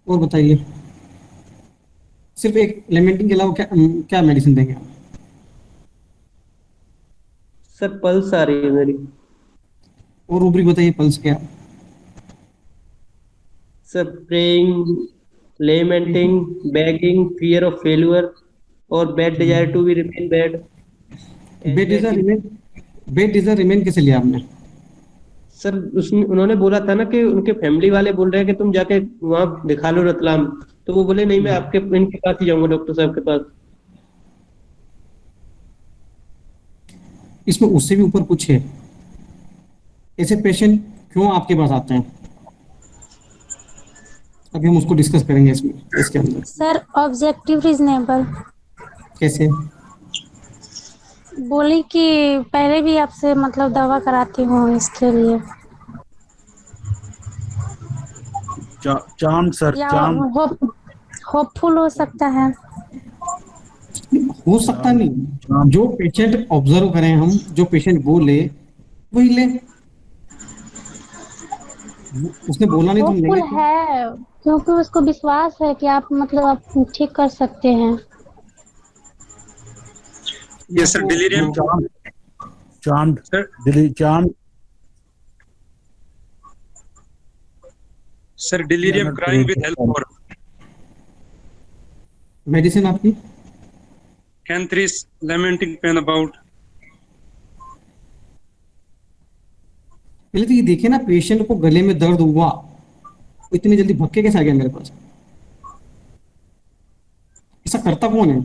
और बताइए सिर्फ एक लेमेंटिंग के अलावा क्या मेडिसिन देंगे आप? सर पल्स आ रही है मेरी। और रूब्रिक बताइए पल्स क्या? Sir praying, lamenting, begging, fear of failure और bad desire to be remain bad. Bed desire remain कैसे लिया आपने? सर उसमें उन्होंने बोला था ना कि उनके फैमिली वाले बोल रहे हैं कि तुम जाके वहां दिखा लो रतलाम, तो वो बोले नहीं मैं आपके इनके पास ही जाऊंगा, डॉक्टर साहब के पास। इसमें उससे भी ऊपर कुछ है। ऐसे पेशेंट क्यों आपके पास आते हैं? अभी हम उसको डिस्कस करेंगे इसके अंदर। सर ऑब्जेक्टिव रीजनेबल कैसे? बोली कि पहले भी आपसे मतलब दवा कराती हूँ इसके लिए, चांद सर या चांद होपफुल हो सकता है। हो सकता नहीं, जो पेशेंट ऑब्जर्व करें हम, जो पेशेंट बोले वही ले। उसने बोला नहीं तो हम होपफुल लेंगे। है क्योंकि उसको विश्वास है कि आप मतलब आप ठीक कर सकते हैं। ये सर डिलीरियम चांद sir delirium crying with help for medicine आपकी कैंथ्रिस लेमेंटिंग पेन अबाउट। पहले तो ये देखिए ना, पेशेंट को गले में दर्द हुआ, इतनी जल्दी भक्के कैसे आ गया मेरे पास? ऐसा करता कौन है?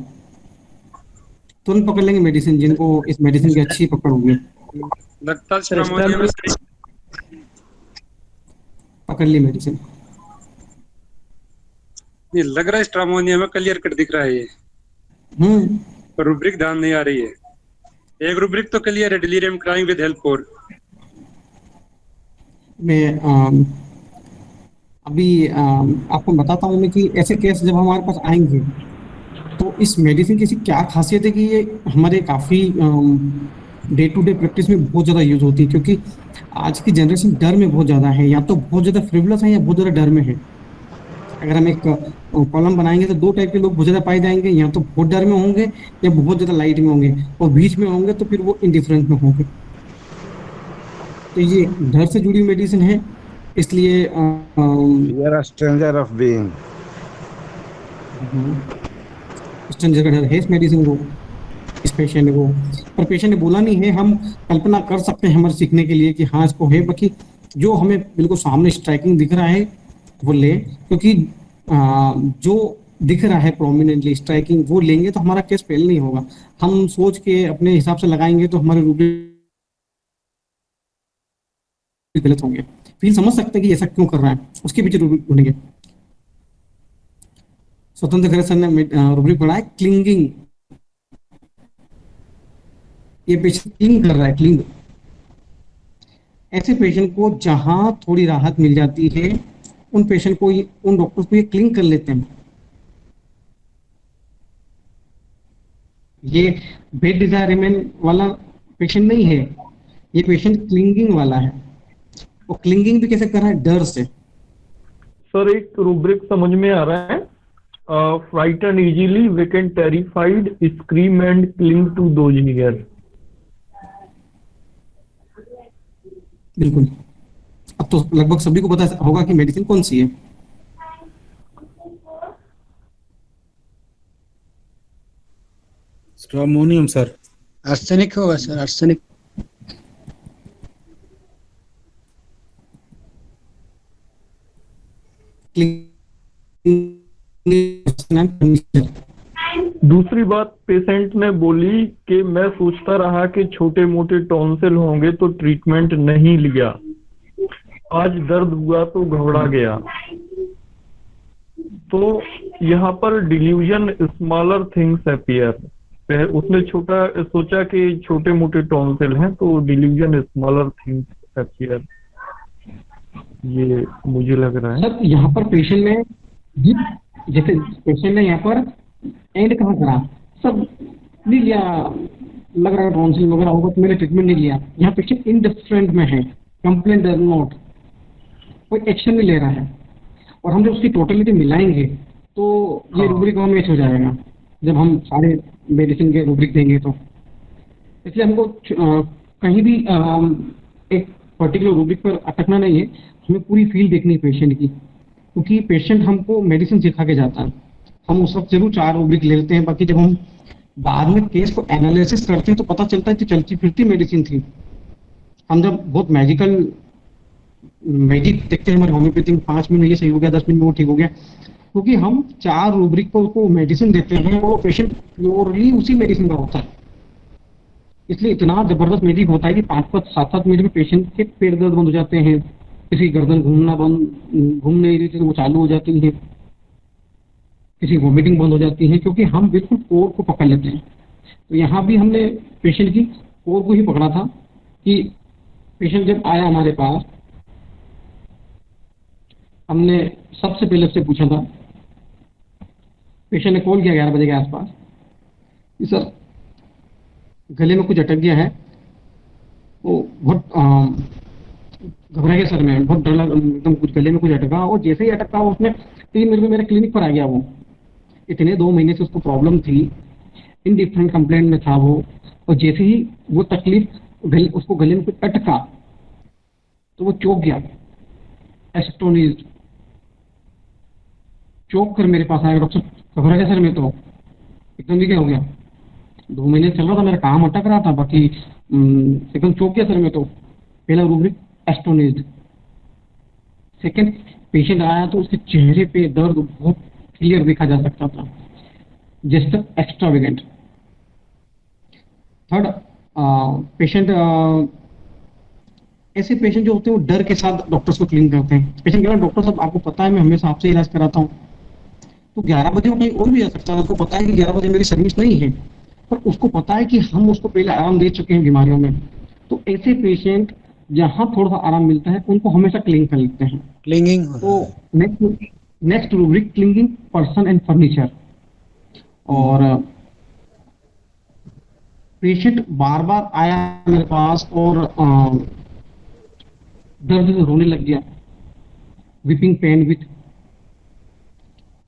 तुरंत पकड़ लेंगे मेडिसिन, जिनको इस मेडिसिन की अच्छी पकड़ होगी। लगता है स्ट्रामोनिया में पकड़ ली मेडिसिन। ये लग रहा है स्ट्रामोनिया में क्लियर कट दिख रहा है ये, पर रूब्रिक ध्यान नहीं आ रही है। एक रूब्रिक तो क्लियर है, delirium crying with help for. मैं अभी आपको बताता हूँ मैं कि ऐसे केस जब हमारे पास आएंगे तो इस मेडिसिन की क्या खासियत है कि ये हमारे काफ़ी डे टू डे प्रैक्टिस में बहुत ज़्यादा यूज होती है, क्योंकि आज की जनरेशन डर में बहुत ज़्यादा है, या तो बहुत ज़्यादा फ्रिवलस है या बहुत ज़्यादा डर में है। अगर हम एक कॉलम बनाएंगे तो दो टाइप के लोग बहुत ज़्यादा पाए जाएंगे, या तो बहुत डर में होंगे या बहुत ज़्यादा लाइट में होंगे, और बीच में होंगे तो फिर वो इंडिफरेंट में होंगे। तो ये डर से जुड़ी मेडिसिन है, इसलिए स्ट्रेंजर ऑफ बीइंग, स्ट्रेंजर का डर है इस मेडिसिन को, इस पेशेंट को। पर पेशेंट ने बोला नहीं है, हम कल्पना कर सकते हैं हमारे सीखने के लिए कि हाँ इसको है। बाकी जो हमें बिल्कुल सामने स्ट्राइकिंग दिख रहा है वो ले, क्योंकि जो दिख रहा है प्रोमिनेंटली स्ट्राइकिंग वो लेंगे तो हमारा केस फेल नहीं होगा। हम सोच के अपने हिसाब से लगाएंगे तो हमारे रूब्रिक गलत होंगे। फील समझ सकते हैं कि ऐसा क्यों कर रहा है, उसके पीछे रूब्रिक ढूंढेंगे। स्वतंत्र खरे सर ने रूब्रिक पढ़ा है क्लिंगिंग। ये पेशेंट क्लिंग कर रहा है, क्लिंग। ऐसे पेशेंट को जहां थोड़ी राहत मिल जाती है उन पेशेंट को, उन डॉक्टर्स को ये क्लिंग कर लेते हैं। ये बेड डिजायर रिमेन वाला पेशेंट नहीं है, ये पेशेंट क्लिंगिंग वाला है। वो क्लिंगिंग भी कैसे कर रहा है? डर से। सर एक रूब्रिक समझ में आ रहा है, frighten easily, vacant terrified, scream and cling to those near. बिल्कुल, अब तो लगभग सभी को पता होगा कि मेडिसिन कौन सी है। Stramonium sir. आर्सेनिक होगा सर, आर्सेनिक। दूसरी बात पेशेंट ने बोली कि मैं सोचता रहा कि छोटे मोटे टॉन्सिल होंगे तो ट्रीटमेंट नहीं लिया, आज दर्द हुआ तो घबरा गया। तो यहाँ पर डिल्यूजन स्मॉलर थिंग्स अपीयर, उसने सोचा कि छोटे मोटे टॉन्सिल हैं तो डिल्यूजन स्मॉलर थिंग्स अपीयर, ये मुझे लग रहा है। सर यहाँ पर पेशेंट ने जैसे पेशेंट ने यहाँ पर एंड कहाँ करा, सब नहीं लिया, लग रहा है टॉन्सिल वगैरह होगा तो मैंने ट्रीटमेंट नहीं लिया। यहाँ पेशेंट इनडिफरेंट में है, कंप्लेंट डज नॉट, कोई एक्शन नहीं ले रहा है। और हम जब उसकी टोटलिटी मिलाएंगे तो ये रूब्रिक में मैच हो जाएगा, जब हम सारे मेडिसिन के रूब्रिक देंगे तो। इसलिए हमको कहीं भी एक पर्टिकुलर रूब्रिक पर अटकना नहीं है, हमें पूरी फील्ड देखनी है पेशेंट की, क्योंकि पेशेंट हमको मेडिसिन सिखा के जाता है। हम उस वक्त जरूर 4 रूब्रिक ले लेते हैं, बाकी जब हम बाद में केस को एनालिसिस करते हैं तो पता चलता है कि चलती फिरती मेडिसिन थी। हम जब बहुत मैजिक देखते हैं हमारे होम्योपैथी में, 5 मिनट में ये सही हो गया, 10 मिनट में वो ठीक हो गया, क्योंकि हम 4 रूब्रिक पर उसको मेडिसिन देते हैं, वो पेशेंट प्योरली उसी मेडिसिन का होता है। इसलिए इतना जबरदस्त मैजिक होता है कि 5-5, 7-7 मिनट में पेशेंट के पेट दर्द बंद हो जाते हैं, किसी गर्दन घूम नहीं रही थी तो वो चालू हो जाती है, किसी वॉमिटिंग बंद हो जाती है, क्योंकि हम बिल्कुल कोर को पकड़ लेते हैं। तो यहाँ भी हमने पेशेंट की कोर को ही पकड़ा था कि पेशेंट जब आया हमारे पास, हमने सबसे पहले उससे पूछा था, पेशेंट ने कॉल किया 11 बजे के आसपास कि सर गले में कुछ अटक गया है, वो बहुत घबरा गया सर, मैं बहुत डर लगा, एकदम कुछ गले में कुछ अटका, और जैसे ही अटका उसने 3 मिनट में मेरे क्लिनिक पर आ गया। वो इतने 2 महीने से उसको प्रॉब्लम थी, इनडिफरेंट कंप्लेंट में था वो, और जैसे ही वो तकलीफ उसको गले में कुछ अटका तो वो चौंक गया, एस्टोनिज्ड, चौंक कर मेरे पास आया, डॉक्टर घबरा गया सर मैं तो, एकदम क्या हो गया, 2 महीने चल रहा था, मेरा काम अटक रहा था, बाकी एकदम चौंक गया सर मैं तो। पहला रूब्रिक एस्टोनिज्ड। सेकंड, पेशेंट आया तो उसके चेहरे पे दर्द बहुत क्लियर देखा जा सकता था, जस्ट एक्स्ट्रावेगेंट। थर्ड, पेशेंट ऐसे पेशेंट जो होते हैं वो डर के साथ डॉक्टर्स को क्लीन करते हैं। पेशेंट कह रहा है डॉक्टर साहब आपको पता है मैं हमेशा आपसे इलाज कराता हूँ, तो 11 बजे वो कहीं और भी आ सकता है, उसको पता है कि 11 बजे मेरी सर्विस नहीं है, पर उसको पता है कि हम उसको पहले आराम दे चुके हैं बीमारियों में। तो ऐसे पेशेंट जहाँ थोड़ा सा आराम मिलता है उनको हमेशा क्लिंग कर लेते हैं, क्लिंगिंग। तो next rubric clinging person and furniture. और पेशेंट बार बार आया मेरे पास और दर्द से रोने लग गया, विपिंग पेन विथ,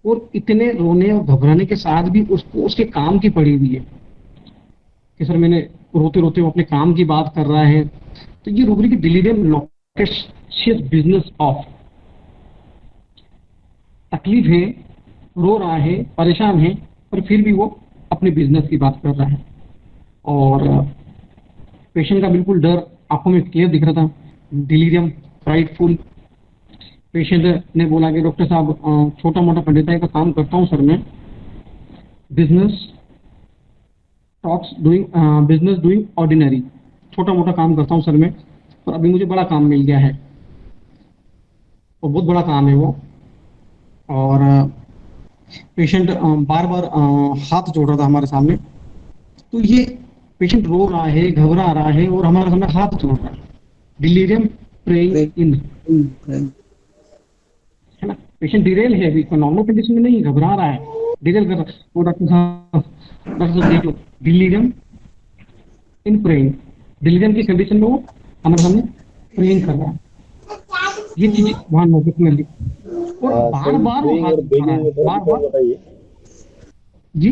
और इतने रोने और घबराने के साथ भी उसको उसके काम की पड़ी हुई है कि सर मैंने रोते रोते वो अपने काम की बात कर रहा है। तो ये rubric delirium loquacious business of, तकलीफ है, रो रहा है, परेशान है, पर फिर भी वो अपने बिजनेस की बात कर रहा है। और पेशेंट का बिल्कुल डर आंखों में क्लियर दिख रहा था, डिलीरियम, फ्राइटफुल। पेशेंट ने बोला कि डॉक्टर साहब छोटा मोटा पंडिताई का काम करता हूँ सर मैं, बिजनेस डूइंग ऑर्डिनरी, छोटा मोटा काम करता हूँ सर मैं, पर अभी मुझे बड़ा काम मिल गया है, और बहुत बड़ा काम है वो। और पेशेंट बार बार हाथ जोड़ रहा था हमारे सामने, तो ये पेशेंट रो रहा है, घबरा रहा है, और हमारे सामने हाथ जोड़ रहा है, डिलीरियम प्रेइंग इन, है ना। पेशेंट डिरेल है, अभी नॉर्मल कंडीशन में नहीं, घबरा रहा है, डिरेल कर रहा है। तो डॉक्टर साहब देख लो, डिलीरियम इन प्रेइंग, डिलीरियम की कंडीशन में वो हमारे सामने प्रेइंग कर रहा है। ये चीज वहां नोटिस में ली, और बार बार वो हाथ उठा रहा है, बार बार जी,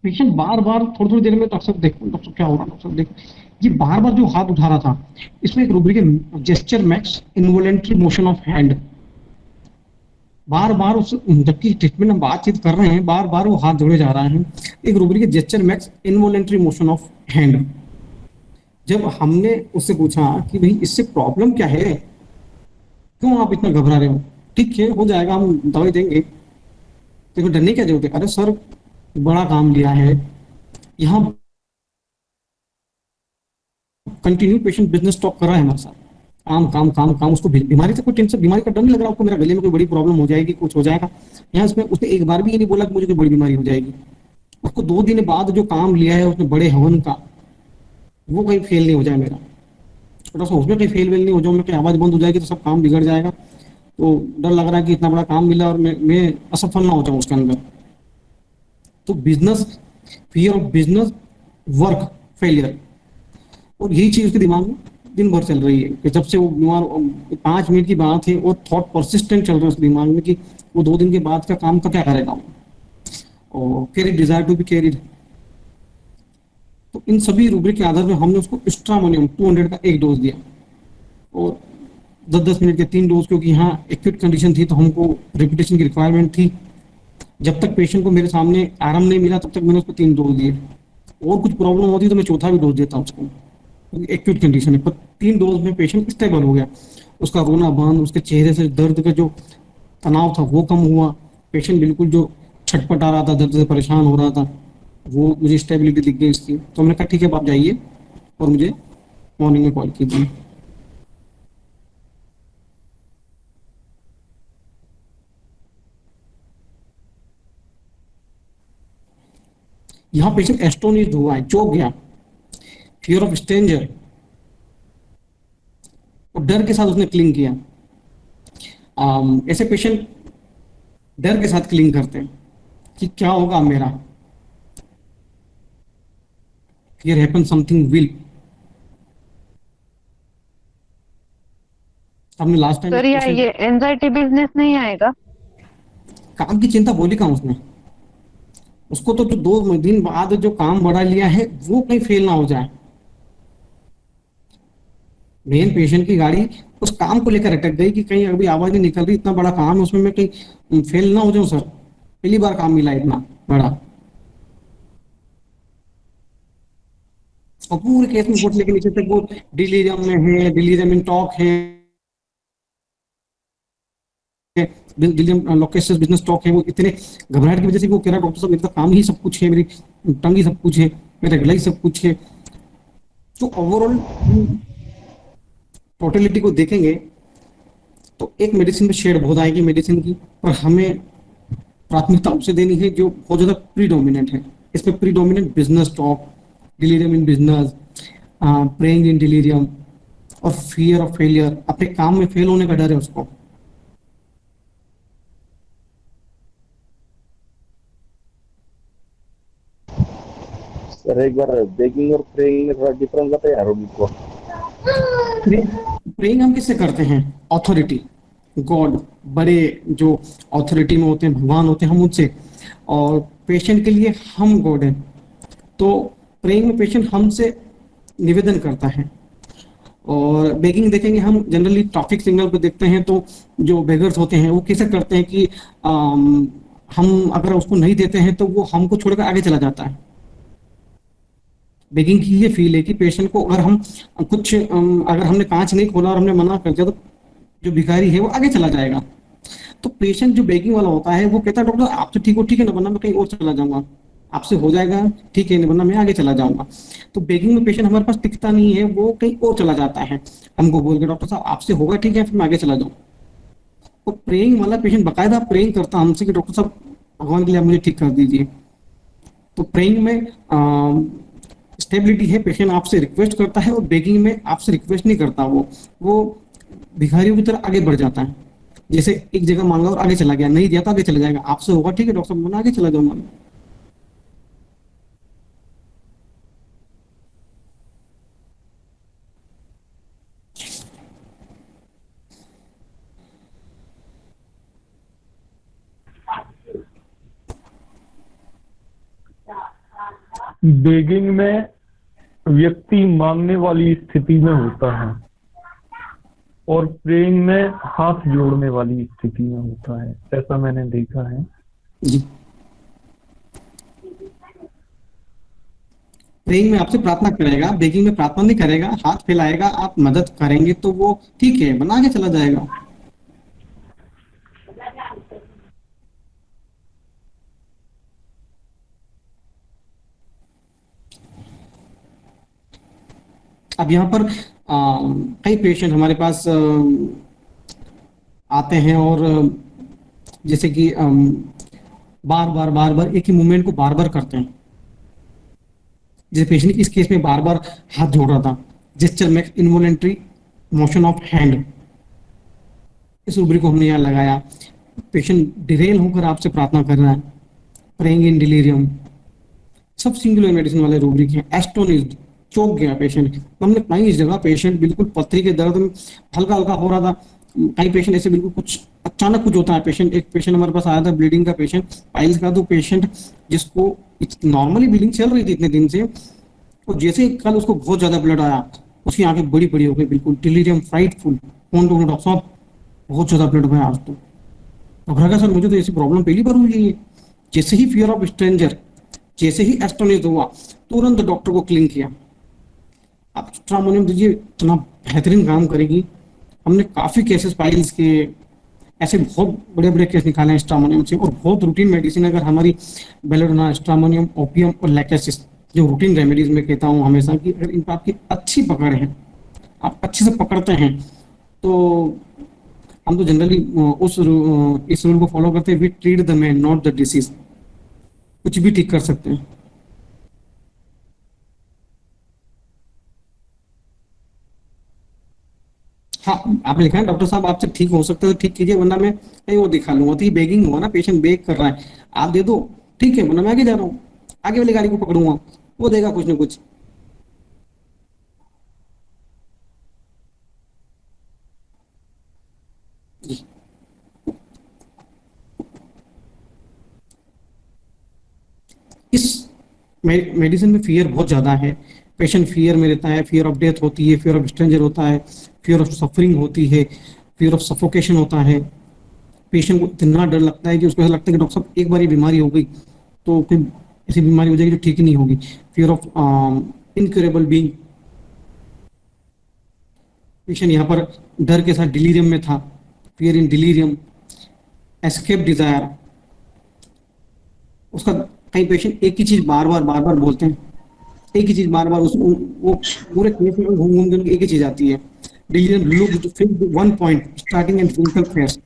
पेशेंट बार बार थोड़ी देर में डॉक्टर देखो, डॉक्टर क्या हो रहा है, डॉक्टर देखो, ये बार बार जो हाथ उठा रहा था, इसमें एक रूब्रिक है gesture makes involuntary motion of hand. बार बार उस, जबकि ट्रीटमेंट हम बातचीत कर रहे हैं, बार बार वो हाथ जोड़े जा रहा है। एक रूब्रिक है gesture max involuntary motion of hand. जब हमने उससे पूछा कि भाई इससे प्रॉब्लम क्या है, क्यों आप इतना घबरा रहे हो, ठीक है हो जाएगा, हम दवाई देंगे, तो डरने क्या जरूरत है। अरे सर बड़ा काम लिया है, यहाँ कंटिन्यू पेशेंट बिजनेस टॉक कर रहा है हमारे साथ, काम काम काम काम, उसको बीमारी से कोई टेंशन, बीमारी का डर नहीं लग रहा आपको, मेरा गले में कोई बड़ी प्रॉब्लम हो जाएगी, कुछ हो जाएगा। यहाँ इसमें उसने एक बार भी ये नहीं बोला कि मुझे कोई बड़ी बीमारी हो जाएगी। उसको 2 दिन बाद जो काम लिया है उसने बड़े हवन का, वो कहीं फेल नहीं हो जाए मेरा, थोड़ा सा उसमें कहीं फेल वेल नहीं हो जाए, मैं कहीं आवाज बंद हो जाएगी तो सब काम बिगड़ जाएगा। तो डर लग रहा है कि इतना बड़ा काम मिला और मैं असफल ना हो जाऊं उसके अंदर। तो business, fear of business, work failure, और यही चीज उसके दिमाग में दिन भर चल रही है कि जब से वो बीमार, 5 मिनट की बात है और थॉट परसिस्टेंट चल रहा है उसके दिमाग में कि वो 2 दिन के बाद का काम का क्या करेगा वो, और carry desire to be carried. तो इन सभी रूब्रिक के आधार पर हमने उसको स्ट्रामोनियम 200 का एक डोज दिया, और 10-10 मिनट के 3 डोज, क्योंकि यहाँ एक्यूट कंडीशन थी तो हमको रिपीटेशन की रिक्वायरमेंट थी। जब तक पेशेंट को मेरे सामने आराम नहीं मिला तब तक मैंने उसको 3 डोज दिए, और कुछ प्रॉब्लम होती तो मैं चौथा भी डोज देता हूँ उसको, एक्यूट कंडीशन है। पर 3 डोज में पेशेंट स्टेबल हो गया, उसका रोना बंद, उसके चेहरे से दर्द का जो तनाव था वो कम हुआ, पेशेंट बिल्कुल जो छटपटा रहा था, दर्द से परेशान हो रहा था, वो मुझे स्टेबिलिटी दिख गई इसकी। तो हमने कहा ठीक है आप जाइए और मुझे मॉर्निंग में कॉल कीजिए। यहाँ पेशेंट एस्टोनिश्ड हुआ है, चौंक गया, फियर ऑफ स्ट्रेंजर, और डर के साथ उसने क्लिंग किया। ऐसे पेशेंट डर के साथ क्लिंग करते हैं कि क्या होगा मेरा, फियर हैपन समथिंग विल। हमने लास्ट टाइम सर ये एंजाइटी बिजनेस नहीं आएगा? काम की चिंता बोली कहाँ उसने, उसको तो जो 2 दिन बाद जो काम बढ़ा लिया है वो कहीं फेल ना हो जाए। मेन पेशेंट की गाड़ी उस काम को लेकर अटक गई कि कहीं अभी आवाज नहीं निकल रही, इतना बड़ा काम है उसमें मैं कहीं फेल ना हो जाऊं सर, पहली बार काम मिला इतना बड़ा। और पूरे केस में बोतले के नीचे तक वो डिलीरियम में है, डिलीरियम इन टॉक है, डिलीरियम लोकेसिस बिजनेस टॉक है। वो इतने घबराहट की वजह से वो कह रहा डॉक्टर साहब मेरा काम ही सब कुछ है, मेरी टंग ही सब कुछ है, मेरा गला ही सब कुछ है। तो ओवरऑल टोटलिटी को देखेंगे तो एक मेडिसिन में शेड बहुत आएगी मेडिसिन की, पर हमें प्राथमिकता उसे देनी है जो बहुत ज्यादा प्रीडोमिनेंट है। इसमें predominant business talk, delirium in business, praying in delirium, और फियर ऑफ फेलियर, अपने काम में फेल होने का डर है उसको। सर एक बार बेगिंग और प्रेइंग में थोड़ा डिफरेंस बताइए यार उनको। प्रेइंग हम किससे करते हैं? अथॉरिटी, गॉड, बड़े जो अथॉरिटी में होते हैं, भगवान होते हैं, हम उनसे। और पेशेंट के लिए हम गॉड हैं। तो प्रेइंग में पेशेंट हमसे निवेदन करता है। और बेगिंग देखेंगे हम जनरली ट्रैफिक सिग्नल पे देखते हैं, तो जो बेगर्स होते हैं वो कैसे करते हैं कि हम अगर उसको नहीं देते हैं तो वो हमको छोड़कर आगे चला जाता है। बेगिंग की ये फील है कि पेशेंट को अगर हम कुछ अगर हमने कांच नहीं खोला और हमने मना कर दिया तो जो भिखारी है वो आगे चला जाएगा। तो पेशेंट जो बेगिंग वाला होता है वो कहता है डॉक्टर आप तो ठीक हो, ठीक है ना, वरना मैं कहीं और चला जाऊंगा, आपसे हो जाएगा ठीक है, वरना मैं आगे चला जाऊंगा। तो बेगिंग में पेशेंट हमारे पास टिकता नहीं है, वो कहीं और चला जाता है, हमको बोल के डॉक्टर साहब आपसे होगा ठीक है, फिर मैं आगे चला जाऊँ। तो प्रेइंग वाला पेशेंट बाकायदा प्रेइंग करता हमसे कि डॉक्टर साहब भगवान के लिए आप मुझे ठीक कर दीजिए। तो प्रेइंग में स्टेबिलिटी है, पेशेंट आपसे रिक्वेस्ट करता है, और बेगिंग में आपसे रिक्वेस्ट नहीं करता, वो भिखारियों की तरह आगे बढ़ जाता है। जैसे एक जगह मांगा और आगे चला गया, नहीं दिया तो आगे चला जाएगा, आपसे होगा ठीक है डॉक्टर साहब, मैं आगे चला जाऊंगा। बेगिंग में व्यक्ति मांगने वाली स्थिति में होता है और प्रेइंग में हाथ जोड़ने वाली स्थिति में होता है, ऐसा मैंने देखा है जी। प्रेइंग में आपसे प्रार्थना करेगा, बेगिंग में प्रार्थना नहीं करेगा, हाथ फैलाएगा, आप मदद करेंगे तो वो ठीक है, बना के चला जाएगा। अब यहाँ पर कई पेशेंट हमारे पास आते हैं और जैसे कि बार बार एक ही मूवमेंट को बार बार करते हैं। जैसे पेशेंट इस केस में बार बार हाथ जोड़ रहा था, जेस्चर में इनवॉलेंट्री मोशन ऑफ हैंड, इस रूब्रिक को हमने यहाँ लगाया। पेशेंट डिरेल होकर आपसे प्रार्थना कर रहा है, प्रेइंग इन डिलीरियम, सब सिंगुलर मेडिसिन वाले रूब्रिक हैं। एस्टोनिज्ड, चौंक गया पेशेंट, तो हमने कई जगह पेशेंट बिल्कुल पथरी के दर्द में हल्का हल्का हो रहा था, कई पेशेंट ऐसे बिल्कुल कुछ अचानक कुछ होता है। पेशेंट, एक पेशेंट हमारे पास आया था ब्लीडिंग का पेशेंट, पाइल्स का, तो पेशेंट जिसको नॉर्मली ब्लीडिंग चल रही थी इतने दिन से, और जैसे कल उसको बहुत ज्यादा ब्लड आया, उसकी आंखें बड़ी बड़ी हो गई, बिल्कुल delirium, frightful, phone to doctor साहब बहुत ज्यादा ब्लड गया आज तो। घबरा सर, मुझे तो ऐसी प्रॉब्लम पहली बार हुई है। जैसे ही फियर ऑफ स्ट्रेंजर, जैसे ही एस्टोनिश हुआ, तुरंत डॉक्टर को क्लिंग किया। आप स्ट्रामोनियम दीजिए, इतना बेहतरीन काम करेगी। हमने काफी केसेस पाइल्स के, ऐसे बहुत बड़े बड़े केस निकाले हैं स्ट्रामोनियम से। और बहुत रूटीन मेडिसिन अगर हमारी बेलोडोना, स्ट्रामोनियम, ओपियम और लैकेसिस, जो रूटीन रेमेडीज में कहता हूँ हमेशा कि अगर इन पर आपकी अच्छी पकड़ है, आप अच्छे से पकड़ते हैं, तो हम तो जनरली इस रूल को फॉलो करते हैं, we treat the man not the disease. कुछ भी ठीक कर सकते हैं। हाँ, आपने लिखा है डॉक्टर साहब आपसे ठीक हो सकता है तो ठीक कीजिए, वरना मैं कहीं वो दिखा लूंगा। तो ये बेगिंग हुआ ना, पेशेंट बेग कर रहा है, आप दे दो ठीक है, वरना मैं आगे जा रहा हूँ, आगे वाली गाड़ी को पकड़ूंगा, वो देगा कुछ ना कुछ। जी। इस मेडिसिन में फियर बहुत ज्यादा है। पेशेंट फियर में रहता है, फियर ऑफ डेथ होती है, फियर ऑफ स्ट्रेंजर होता है, फियर ऑफ सफरिंग होती है, फियर ऑफ सफोकेशन होता है। पेशेंट को इतना डर लगता है कि उसको ऐसा लगता है कि डॉक्टर साहब एक बार ये बीमारी हो गई तो कोई ऐसी बीमारी हो जाएगी जो ठीक ही नहीं होगी। Fear of incurable being, patient यहाँ पर डर के साथ डिलीरियम में था, fear in delirium, escape desire. उसका कई पेशेंट एक ही चीज बार बार बोलते हैं, एक ही चीज बार बार, वो पूरे केस में घूम घूम कर एक ही चीज आती है। Delirium look fixed one point starting and physical face,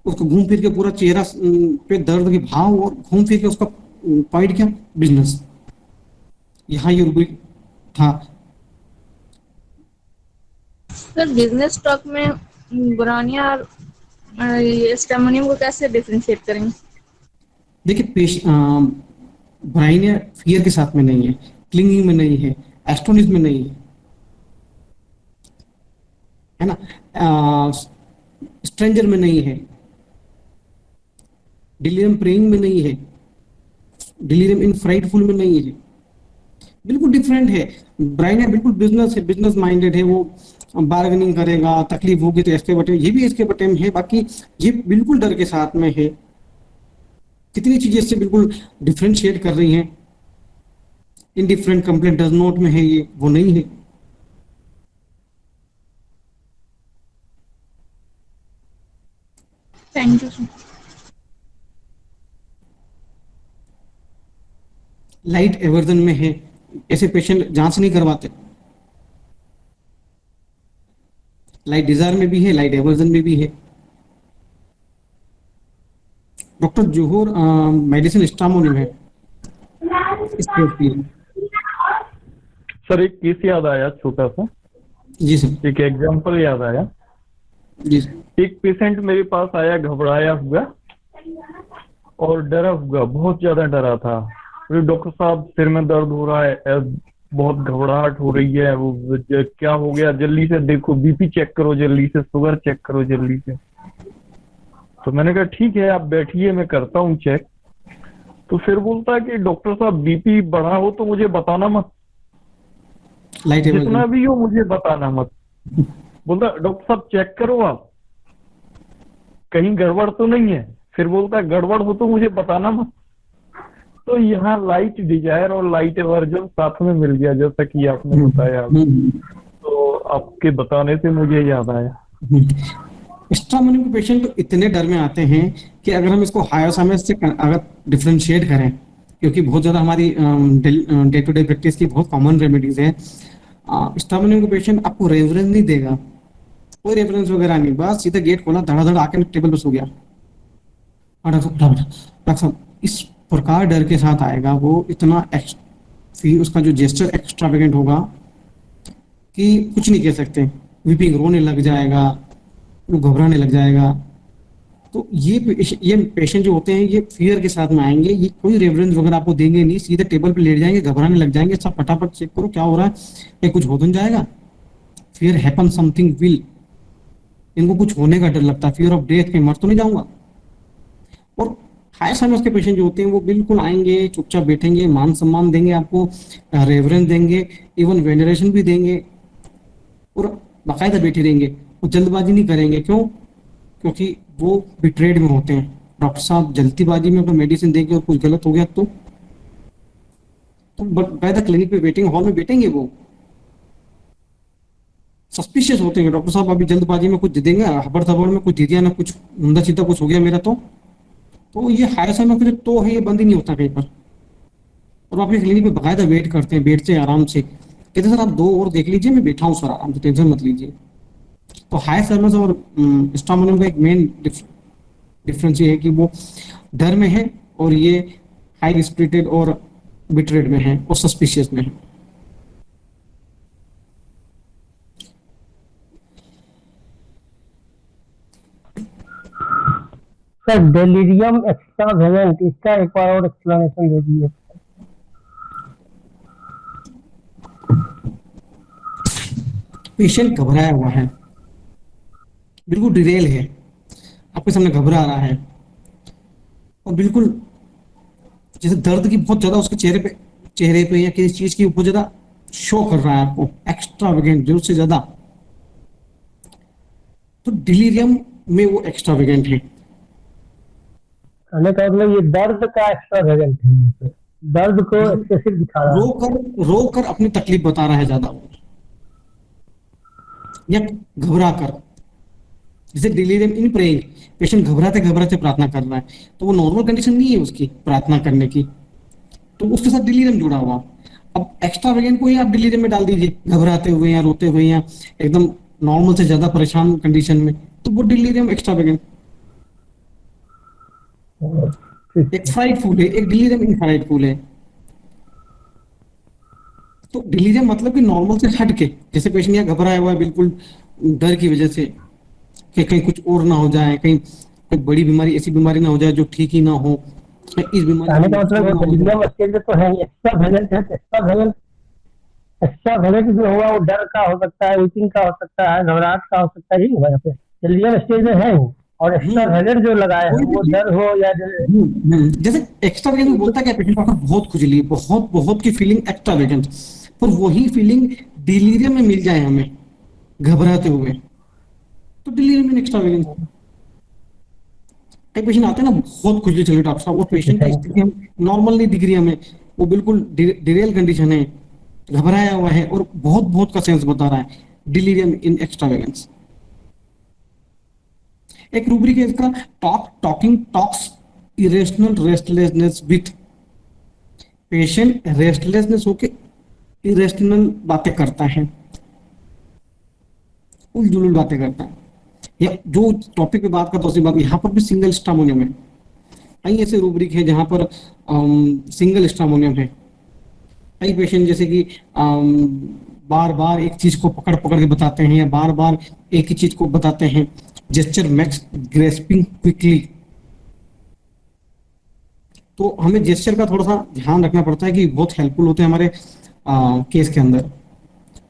उसको घूम फिर के पूरा चेहरा पे दर्द के भाव, और घूम फिर के उसका पॉइंट क्या, बिजनेस। यहाँ ये रूब्रिक था। सर बिजनेस स्टॉक में ब्रानिया और स्टेमोनियम को कैसे डिफरेंशिएट करेंगे? देखिए, ब्राइनिया फियर के साथ में नहीं है, क्लिंगिंग में नहीं है, एस्टोनिश में नहीं है ना, स्ट्रेंजर में नहीं है, डिलीरियम प्रेइंग में नहीं है, डिलीरियम इन फ्राइटफुल में नहीं है, बिल्कुल डिफरेंट है। ब्राइनिया बिल्कुल बिजनेस है, बिजनेस माइंडेड है, वो बार्गेनिंग करेगा, तकलीफ होगी तो एस्केप अटेम्प्ट, ये भी एस्केप अटेम्प्ट है। बाकी ये बिल्कुल डर के साथ में है। कितनी चीजें इससे बिल्कुल डिफरेंशिएट कर रही हैं। इनडिफरेंट कंप्लेंट डज नॉट में है, ये वो नहीं है। Thank you sir. Light aversion में है, ऐसे पेशेंट जांच नहीं करवाते। लाइट डिजायर में भी है, लाइट एवर्जन में भी है। डॉक्टर जोहर मेडिसिन स्ट्रामोनियम है इस केस की। सर एक केस याद आया छोटा सा। जी सर। एक एग्जांपल याद आया। जी सर। एक पेशेंट मेरे पास आया घबराया हुआ और डरा हुआ, बहुत ज्यादा डरा था। डॉक्टर साहब सिर में दर्द हो रहा है, बहुत घबराहट हो रही है, वो क्या हो गया, जल्दी से देखो बीपी चेक करो, जल्दी से शुगर चेक करो जल्दी से। तो मैंने कहा ठीक है आप बैठिए मैं करता हूँ चेक। तो फिर बोलता है कि डॉक्टर साहब बीपी बढ़ा हो तो मुझे बताना मत, जितना भी हो मुझे बताना मत, बोलता डॉक्टर साहब चेक करो आप, कहीं गड़बड़ तो नहीं है। फिर बोलता गड़बड़ हो तो मुझे बताना मत। तो यहाँ लाइट डिजायर और लाइट एवर्जन साथ में मिल गया, जैसा कि आपने बताया। तो आपके बताने से मुझे याद आया। स्ट्रामोनियम के पेशेंट तो इतने डर में आते हैं कि अगर हम इसको हायोसाइनस से अगर डिफरेंशिएट करें, क्योंकि बहुत ज़्यादा हमारी डे टू डे प्रैक्टिस की बहुत कॉमन रेमेडीज है। स्ट्रामोनियम का पेशेंट आपको रेफरेंस नहीं देगा, कोई रेफरेंस वगैरह नहीं, बस सीधा गेट खोला, धड़ाधड़ आके टेबल पर सो गया। डॉक्टर साहब इस प्रकार डर के साथ आएगा वो, इतना फिर उसका जो जेस्चर एक्स्ट्रावेगेंट होगा कि कुछ नहीं कह सकते। वीपिंग, रोने लग जाएगा, वो घबराने लग जाएगा। तो ये पेशेंट जो होते हैं ये फियर के साथ में आएंगे, ये कोई रेफरेंस वगैरह आपको देंगे नहीं, सीधे टेबल पे लेट जाएंगे, घबराने लग जाएंगे। सब फटाफट चेक करो क्या हो रहा है, ये कुछ हो तो नहीं जाएगा। फियर हैपन समथिंग विल, इनको कुछ होने का डर लगता है, फियर ऑफ डेथ, कहीं मर तो नहीं जाऊंगा। और हायर साइनस के पेशेंट जो होते हैं वो बिल्कुल आएंगे, चुपचाप बैठेंगे, मान सम्मान देंगे, आपको रेफरेंस देंगे, इवन वेनरेशन भी देंगे और बाकायदा बैठे रहेंगे। वो जल्दबाजी नहीं करेंगे, क्यों? क्योंकि वो बिट्रेड में होते हैं। डॉक्टर साहब जल्दीबाजी में अपना मेडिसिन देंगे और कुछ गलत हो गया तो बाकायदा क्लिनिक पे वेटिंग हॉल में बैठेंगे, वो सस्पिशियस होते हैं। डॉक्टर साहब अभी जल्दबाजी में कुछ दे देंगे, हबड़ थबड़ में कुछ दे दिया ना, कुछ उल्टा सीधा कुछ हो गया मेरा तो ये हायर साइनस तो है, ये बंद ही नहीं होता कहीं पर। और आप क्लिनिक में बाकायदा वेट करते हैं, बैठते हैं आराम से, कहते सर आप 2 और देख लीजिए, मैं बैठा हूँ सर, आराम से, टेंशन मत लीजिए। तो हायर साइनस और स्ट्रामोनियम का एक मेन डिफरेंस ये है कि वो डर में है और ये हाई स्पिरिटेड और बिट्रेड में है और सस्पिशियस में है। सर डेलीरियम एक्स्ट्रावेगेंट, इसका एक बार और एक्सप्लेनेशन दे दीजिए। पेशेंट घबराया हुआ है, बिल्कुल डिरेल है, आपके सामने घबरा रहा है और बिल्कुल जैसे दर्द की बहुत ज्यादा उसके चेहरे पे या किसी चीज की बहुत ज्यादा शो कर रहा है आपको, एक्स्ट्रावेगेंट जरूरत से ज्यादा। तो डिलीरियम में वो एक्स्ट्रावेगेंट है। कहने का मतलब ये दर्द का एक्स्ट्रावेगेंट है, दर्द को एक्सेसिव दिखा रहा है, रोकर अपनी तकलीफ बता रहा है ज्यादा, या घबरा कर। जैसे डिलीरियम इन प्रेइंग, पेशेंट घबराते घबराते प्रार्थना कर रहा है, तो वो नॉर्मल कंडीशन नहीं है उसकी प्रार्थना करने की, तो उसके साथ डिलीरियम जुड़ा हुआ। अब एक्स्ट्रावेगेंट को ही आप डिलीरियम में डाल दीजिए, घबराते हुए या रोते हुए या एकदम नॉर्मल से ज्यादा परेशान कंडीशन में, तो वो डिलीरियम एक्स्ट्रावेगेंट। एक फ्राइटफुल है, एक डिलीरियम इनफ्राइटफुल है। तो डिलीरियम मतलब कि नॉर्मल से हट के, जैसे पेशेंट यहाँ घबराया हुआ है बिल्कुल डर की वजह से कि कहीं कुछ और ना हो जाए, कहीं कोई बड़ी बीमारी, ऐसी बीमारी ना हो जाए जो ठीक ही ना हो, इस बीमारी कहने का मतलब डिलीरियम स्टेज तो है, एक्स्ट्रावेगेंट है। एक्स्ट्रावेगेंट जो होगा वो डर का हो सकता है, वीटिंग का हो सकता है, घबराहट का हो सकता है, यही होगा यहाँ पे डिलीरियम स्टेज में है। और एक्स्ट्रावेगेंट जो लगाया है वो डर हो या जैसे एक्स्ट्रावेगेंट में बोलता क्या पेशेंट को बहुत खुजली, बहुत बहुत की फीलिंग एक्स्ट्रावेगेंट, पर वही फीलिंग डिलीरियम में मिल जाए हमें घबराते हुए, तो डिलीरियम में एक्स्ट्रावेगेंट। कई पेशेंट आते हैं ना बहुत खुजली चल रही डॉक्टर साहब, वो पेशेंट की स्थिति हम नॉर्मल नहीं दिख रही हमें, वो बिल्कुल डिरेल कंडीशन है, घबराया हुआ है और बहुत बहुत का सेंस बता रहा है, डिलीरियम इन एक्स्ट्रावेगेंस। एक रूब्रिक है इसका, talks irrational restlessness with. Patient restlessness होके इरेशनल बातें करता है, उलझुल बातें करता है, या जो टॉपिक पे बात करता है उसी बात। यहाँ पर भी सिंगल स्ट्रामोनियम है, कई ऐसे रूब्रिक है जहां पर सिंगल स्ट्रामोनियम है। कई पेशेंट जैसे कि बार बार एक चीज को पकड़ पकड़ के बताते हैं, या बार बार एक ही चीज को बताते हैं। जेस्चर मैक्स ग्रेस्पिंग क्विकली, तो हमें जेस्चर का थोड़ा सा ध्यान रखना पड़ता है कि बहुत हेल्पफुल होते हैं हमारे केस के अंदर,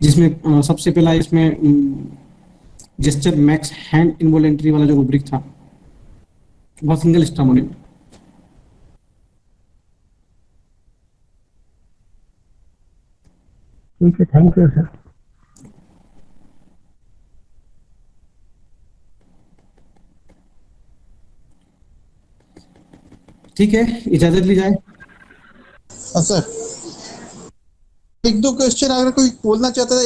जिसमें सबसे पहला इसमें जेस्चर मैक्स हैंड इनवॉलेंट्री वाला जो रूब्रिक था, वह सिंगल स्ट्रामोनियम। ठीक है, थैंक यू सर। ठीक है, इजाजत ली जाए। हाँ सर, एक दो क्वेश्चन अगर कोई बोलना चाहता है,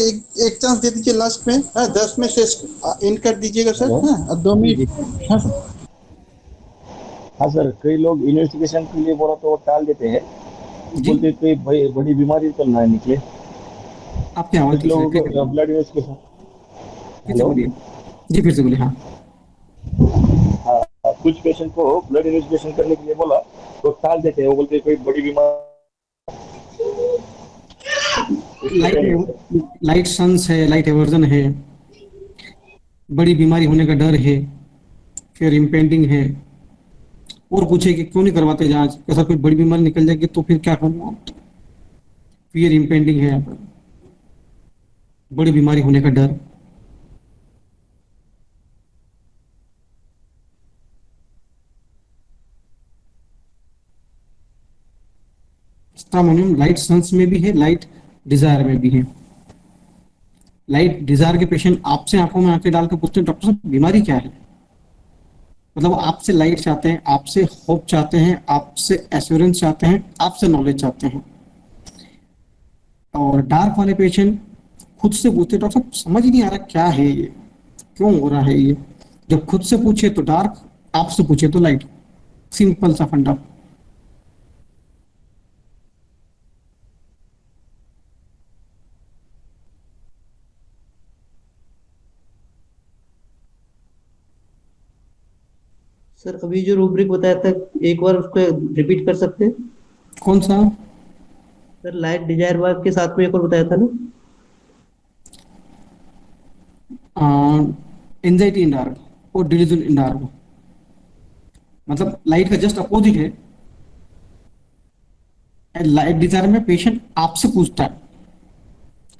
एक चांस दे दीजिए लास्ट में। हाँ, 10 में से एंड कर दीजिएगा सर। हाँ, अब 2 मिनट। हाँ सर। हाँ सर, कई लोग इन्वेस्टिगेशन के लिए बोला तो वो टाल देते हैं, बोलते हैं कोई बड़ी बीमारी तो ना निकले। आपकी आवाज कुछ लोगों को ब्लड इन्वेस्टिगेशन। हेलो जी, फिर से बोलिए। हाँ हाँ, कुछ पेशेंट को ब्लड इन्वेस्टिगेशन करने के लिए बोला तो टाल देते हैं, वो बोलते हैं कोई बड़ी बीमारी। लाइट सन्स है, लाइट एवर्जन है, बड़ी बीमारी होने का डर है, फिर इम्पेंडिंग है, और पूछे कि क्यों नहीं करवाते जांच, ऐसा कोई बड़ी बीमारी निकल जाएगी तो फिर क्या करूँ। फिर इम्पेंडिंग है, बड़ी बीमारी होने का डर। स्ट्रामोनियम लाइट सन्स में भी है, लाइट डिजायर में भी है। लाइट डिजायर के पेशेंट आपसे आंखों में आंखें डाल के पूछते हैं, डॉक्टर साहब बीमारी क्या है। मतलब आपसे लाइट चाहते हैं, आपसे होप चाहते हैं, आपसे एश्योरेंस चाहते हैं, आपसे नॉलेज चाहते हैं। और डार्क वाले पेशेंट खुद से पूछते हैं, डॉक्टर साहब समझ ही नहीं आ रहा क्या है ये, क्यों हो रहा है ये। जब खुद से पूछे तो डार्क, आपसे पूछे तो लाइट। सिंपल सा फंडा। सर अभी जो रूब्रिक बताया था, एक बार उसको रिपीट कर सकते हैं? कौन सा सर? लाइट डिजायर वर्क के साथ में एक और बताया था ना, एंजाइटी इन डार्क और डिल्यूजन इन डार्क। मतलब लाइट का जस्ट अपोजिट है। लाइट डिजायर में पेशेंट आपसे पूछता है।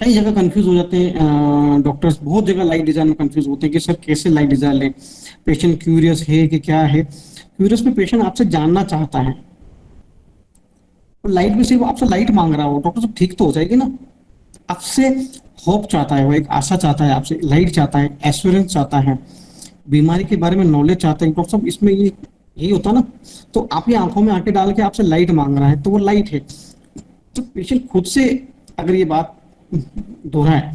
कई जगह कंफ्यूज हो जाते हैं डॉक्टर्स, बहुत जगह लाइट डिजाइन में कंफ्यूज होते हैं कि सर कैसे लाइट डिजाइन लें। पेशेंट क्यूरियस है कि क्या है। क्यूरियस में पेशेंट आपसे जानना चाहता है, तो लाइट में सिर्फ आपसे लाइट मांग रहा हो, डॉक्टर साहब ठीक तो हो जाएगी ना। आपसे होप चाहता है, वो एक आशा चाहता है, आपसे लाइट चाहता है, एश्योरेंस चाहता है, बीमारी के बारे में नॉलेज चाहता है। डॉक्टर साहब इसमें ये यही होता ना। तो आप ये आंखों में आंखें डाल के आपसे लाइट मांग रहा है, तो वो लाइट है। तो पेशेंट खुद से अगर ये बात दोहराए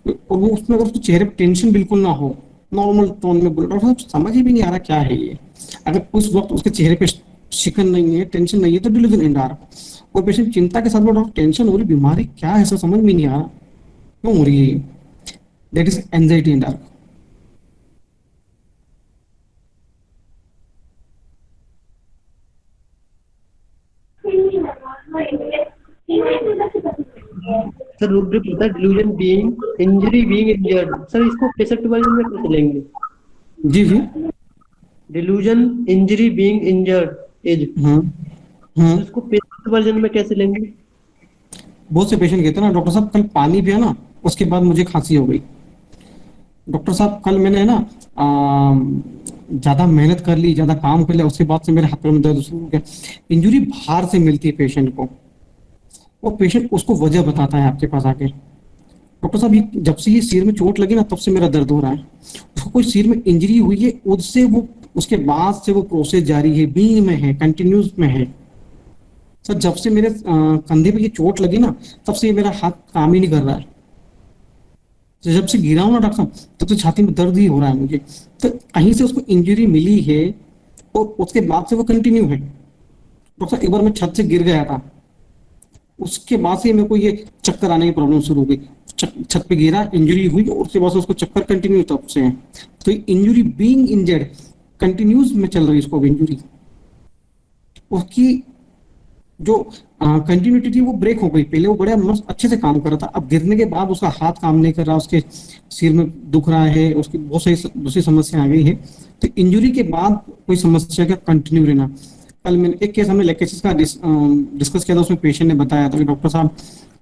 और वो उसमें अगर उसके चेहरे पर टेंशन बिल्कुल ना हो, नॉर्मल टोन में बोले, डॉक्टर साहब समझ ही भी नहीं आ रहा क्या है ये। अगर उस वक्त उसके चेहरे पे शिकन नहीं है, टेंशन नहीं है, तो डिल्यूजन इन डार्क। और पेशेंट चिंता के साथ बोल, डॉक्टर टेंशन हो रही, बीमारी क्या है सर समझ में नहीं आ रहा, क्यों हो रही है, that is anxiety in dark. Sir rubric होता है delusion being, injury being injured. Sir इसको कैसेट वर्जन में कैसे लेंगे? जी जी, delusion injury being injured as, इसको पेशेंट वर्जन में कैसे लेंगे? बहुत से पेशेंट कहते हैं ना, डॉक्टर साहब कल पानी पिया ना, उसके बाद मुझे खांसी हो गई। डॉक्टर साहब कल मैंने ना ज्यादा मेहनत कर ली, ज्यादा काम कर लिया, उसके बाद से मेरे हाथ में दर्द शुरू हो गया। इंजुरी बाहर से मिलती है पेशेंट को, वो पेशेंट उसको वजह बताता है आपके पास आके, डॉक्टर साहब ये जब से ये सिर में चोट लगी ना तब से मेरा दर्द हो रहा है। उसको कोई सिर में इंजरी हुई है, उससे वो उसके बाद से वो प्रोसेस जारी है, बीइंग में है, कंटिन्यूस में है। सर जब से मेरे कंधे पे ये चोट लगी ना तब से ये मेरा हाथ काम ही नहीं कर रहा है। तो जब से गिरा हूं ना डॉक्टर साहब तब तो छाती में दर्द ही हो रहा है मुझे। तो कहीं से उसको इंजरी मिली है और उसके बाद से वो कंटिन्यू है। डॉक्टर साहब एक बार मैं छत से गिर गया था, उसके बाद से मेरे को ये चक्कर आने की प्रॉब्लम शुरू हो गई। छत पे गिरा, इंजरी हुई और उसके बाद से उसको चक्कर कंटिन्यू तब से है। तो इंजरी बीइंग इंजर्ड कंटिन्यूस में चल रही है उसको इंजरी, उसकी जो कंटिन्यूटी थी वो ब्रेक हो गई। पहले वो बड़े मस्त अच्छे से काम कर रहा था, अब गिरने के बाद उसका हाथ काम नहीं कर रहा, उसके सिर में दुख रहा है, उसकी बहुत सारी दूसरी समस्या आ गई है। तो इंजरी के बाद कोई समस्या का कंटिन्यू रहना। कल मैंने एक केस हमने लेक्चर्स का डिस्कस किया था, उसमें पेशेंट ने बताया था कि डॉक्टर साहब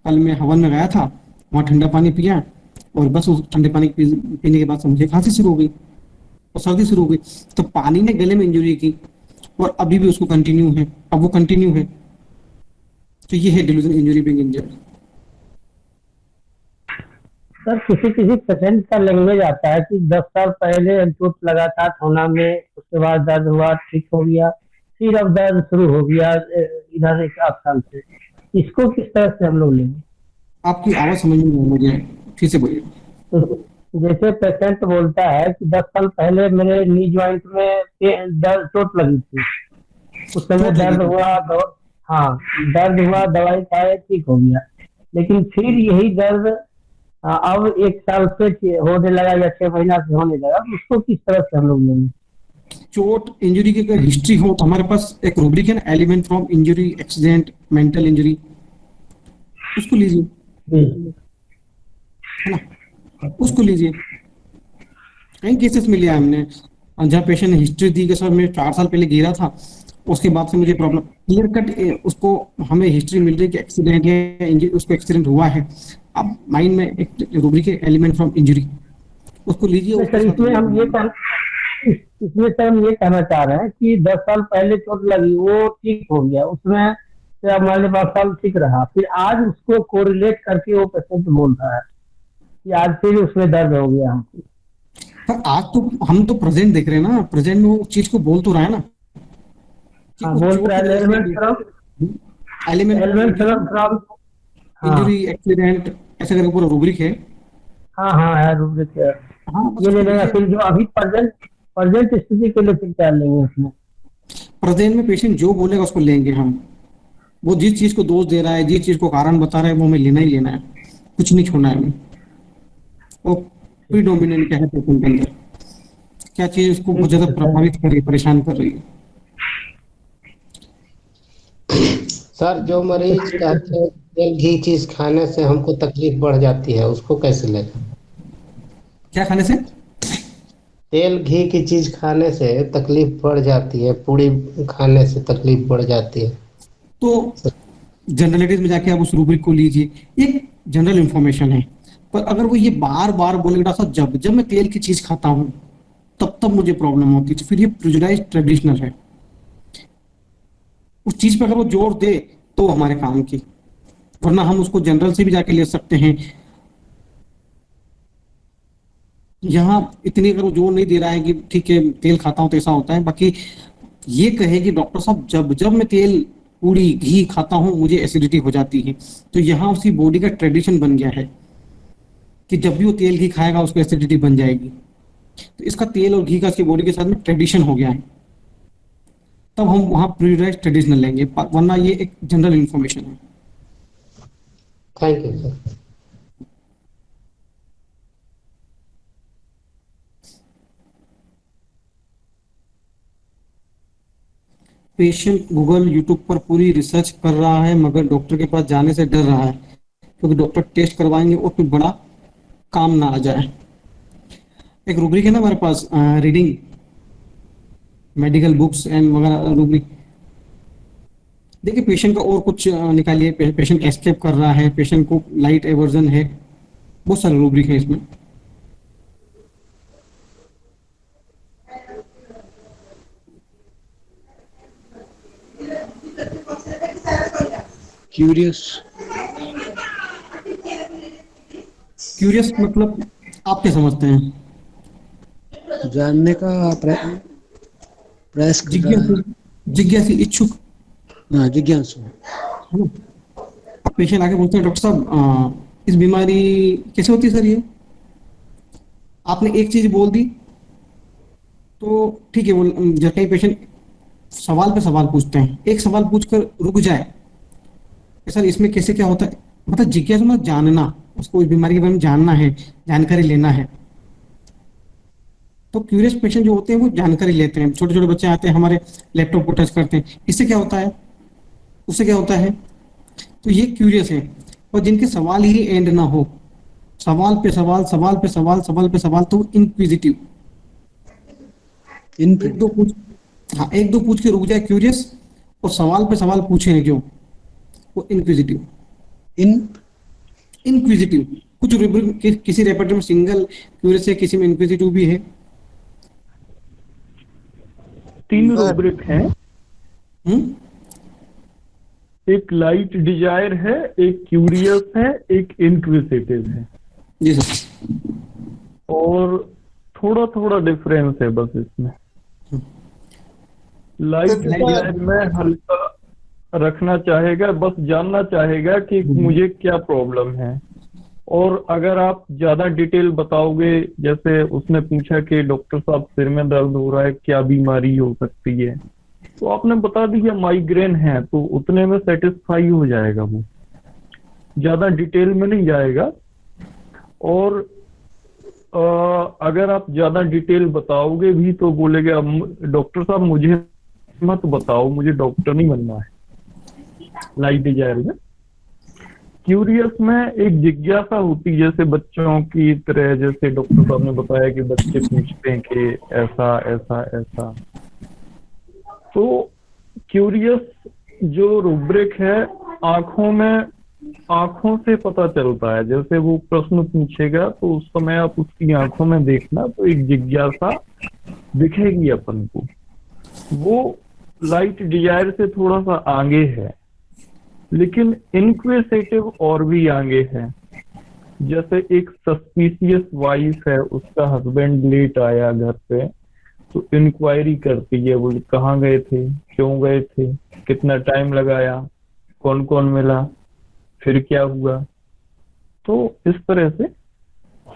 कल मैं हवन में गया था, वहाँ ठंडा पानी पिया और बस उस ठंडे पानी पीने के बाद से मुझे खांसी शुरू हो गई और सर्दी शुरू हो गई। तो पानी ने गले में इंजरी की और अभी भी उसको कंटिन्यू है, अब वो कंटिन्यू है। तो ये है delusion injury being injured. Sir किसी किसी पेशेंट का लैंग्वेज आता है कि 10 साल पहले चोट लगा था थोना में, उसके बाद दर्द हुआ, ठीक हो गया, सिर अब दर्द शुरू हो गया इधर 1 आध साल से, इसको किस तरह से हम लोग लेंगे? आपकी आवाज समझ में नहीं आई मुझे, फिर से बोलिए। तो जैसे पेशेंट बोलता है कि 10 साल पहले मेरे नी ज्वाइंट में दर्द चोट लगी थी, उस समय दर्द हुआ, हाँ दर्द हुआ, दवाई खाए, ठीक हो गया, लेकिन फिर यही दर्द अब 1 साल से होने लगा या 6 महीना से होने लगा, तो उसको किस तरह से हम लोग लेंगे? चोट इंजरी की अगर हिस्ट्री हो तो हमारे पास एक रूब्रिक है ना, element from injury, accident, mental injury, उसको लीजिए, है ना, उसको लीजिए। कई केसेस में लिया हमने जहाँ पेशेंट ने हिस्ट्री दी कि सर मैं 4 साल पहले गिरा था, उसके बाद से मुझे प्रॉब्लम, क्लियर कट उसको हमें हिस्ट्री मिल रही है कि एक्सीडेंट या इंजरी, उसको एक्सीडेंट हुआ है। अब माइंड में एक रूब्रिक है एलिमेंट फ्रॉम इंजरी, उसको लीजिए। इसमें हम ये कहना चाह रहे हैं कि 10 साल पहले चोट लगी, वो ठीक हो गया, उसमें से हमारे 5 साल ठीक रहा, फिर आज उसको कोरिलेट करके वो पेशेंट बोल रहा है कि आज फिर उसमें दर्द हो गया हमको। पर आज तो हम तो प्रेजेंट देख रहे हैं ना, प्रेजेंट में वो चीज को बोल तो रहा है ना, बोल रहा है एलिमेंट फ्रॉम इंजरी, एक्सीडेंट, ऐसे करके पूरा रूब्रिक है। हाँ है रूब्रिक है। ये ले लेगा। फिर जो अभी प्रेजेंट स्थिति के लिए फिर क्या लेंगे उसमें? प्रेजेंट में पेशेंट जो बोलेगा उसको लेंगे हम। वो जिस चीज को दोष दे रहा है, जिस चीज को कारण बता रहा है, वो हमें लेना ही लेना है, कुछ नहीं छोड़ना है हमें। वो प्रीडोमिनेंट क्या है पेशेंट के अंदर, क्या चीज उसको बहुत ज्यादा प्रभावित कर रही है, परेशान कर रही है। सर जो मरीज कहते हैं तेल घी चीज खाने से हमको तकलीफ बढ़ जाती है, उसको कैसे लें? क्या खाने से? तेल घी की चीज खाने से तकलीफ बढ़ जाती है, पूरी खाने से तकलीफ बढ़ जाती है। तो जनरलिटीज में जाके आप उस रूब्रिक को लीजिए, एक जनरल इंफॉर्मेशन है। पर अगर वो ये बार बार बोलेगा डॉक्टर साहब जब जब मैं तेल की चीज खाता हूँ तब तब मुझे प्रॉब्लम होती है, तो फिर ये प्रिजुडाइज्ड ट्रेडिशनल है। उस चीज पर अगर वो जोर दे तो हमारे काम की, वरना हम उसको जनरल से भी जाके ले सकते हैं। यहाँ इतनी अगर वो जोर नहीं दे रहा है कि ठीक है तेल खाता हूं तो ऐसा होता है, बाकी ये कहे कि डॉक्टर साहब जब जब मैं तेल, पूड़ी, घी खाता हूं मुझे एसिडिटी हो जाती है, तो यहाँ उसकी बॉडी का ट्रेडिशन बन गया है कि जब भी वो तेल घी खाएगा उसको एसिडिटी बन जाएगी। तो इसका तेल और घी का उसकी बॉडी के साथ में ट्रेडिशन हो गया है, तब हम वहां प्रिजुडाइज्ड ट्रेडिशनल लेंगे, वरना ये एक जनरल इंफॉर्मेशन है। Thank you sir. Patient Google, YouTube पर पूरी रिसर्च कर रहा है मगर डॉक्टर के पास जाने से डर रहा है क्योंकि डॉक्टर टेस्ट करवाएंगे और कोई बड़ा काम ना आ जाए। एक रूब्रिक है ना हमारे पास, रीडिंग मेडिकल बुक्स एंड वगैरह रूब्रिक। देखिए पेशेंट का और कुछ निकालिए, पेशेंट एस्केप कर रहा है, पेशेंट को लाइट एवर्जन है, बहुत सारे रूब्रिक है इसमें। क्यूरियस मतलब आप क्या समझते हैं? जानने का प्रयास, जिज्ञासी, इच्छुक। हाँ, जिज्ञासु। अब पेशेंट आके बोलते हैं डॉक्टर साहब इस बीमारी कैसे होती है सर? ये आपने एक चीज बोल दी तो ठीक है, वो जब कई पेशेंट सवाल पे सवाल पूछते हैं, एक सवाल पूछकर रुक जाए सर इसमें कैसे क्या होता है, मतलब जिज्ञासा मतलब जानना, उसको इस बीमारी के बारे में जानना है, जानकारी लेना है। तो क्यूरियस पेशेंट जो होते हैं वो जानकारी लेते हैं। छोटे छोटे बच्चे आते हैं हमारे, लैपटॉप को टच करते हैं, इससे क्या होता है, उससे क्या होता है, तो ये क्यूरियस है। और जिनके सवाल ही एंड ना हो, सवाल पे सवाल, सवाल पे सवाल, सवाल पे सवाल, तो इंक्विजिटिव। एक दो पूछ के रुक जाए क्यूरियस, और सवाल पे सवाल पूछे हैं जो, वो इंक्विजिटिव। इंक्विजिटिव कुछ किसी रेपर्टरी में सिंगल क्यूरियस है, किसी में इंक्विजिटिव भी है। 3 रूब्रिक हैं। एक लाइट डिजायर है, एक क्यूरियस है, एक इंक्विजिटिव है। जी सर। और थोड़ा थोड़ा डिफरेंस है बस इसमें। लाइट डिजायर में हल्का रखना चाहेगा, बस जानना चाहेगा कि मुझे क्या प्रॉब्लम है। और अगर आप ज्यादा डिटेल बताओगे, जैसे उसने पूछा कि डॉक्टर साहब सिर में दर्द हो रहा है, क्या बीमारी हो सकती है, तो आपने बता दिया माइग्रेन है, तो उतने में सेटिस्फाई हो जाएगा, वो ज्यादा डिटेल में नहीं जाएगा। और अगर आप ज्यादा डिटेल बताओगे भी तो बोलेगा डॉक्टर साहब मुझे मत बताओ, मुझे डॉक्टर नहीं बनना है। लाइट डिजायर में क्यूरियस में एक जिज्ञासा होती है, जैसे बच्चों की तरह, जैसे डॉक्टर साहब ने बताया कि बच्चे पूछते हैं कि ऐसा ऐसा ऐसा। तो क्यूरियस जो रूब्रिक है आंखों से पता चलता है। जैसे वो प्रश्न पूछेगा तो उस समय आप उसकी आंखों में देखना, तो एक जिज्ञासा दिखेगी अपन को। वो लाइट डिजायर से थोड़ा सा आगे है, लेकिन इनक्विजिटिव और भी आगे है। जैसे एक सस्पिशियस वाइफ है, उसका हस्बैंड लेट आया घर पे, तो इंक्वायरी करती है, बोले कहाँ गए थे, क्यों गए थे, कितना टाइम लगाया, कौन कौन मिला, फिर क्या हुआ। तो इस तरह से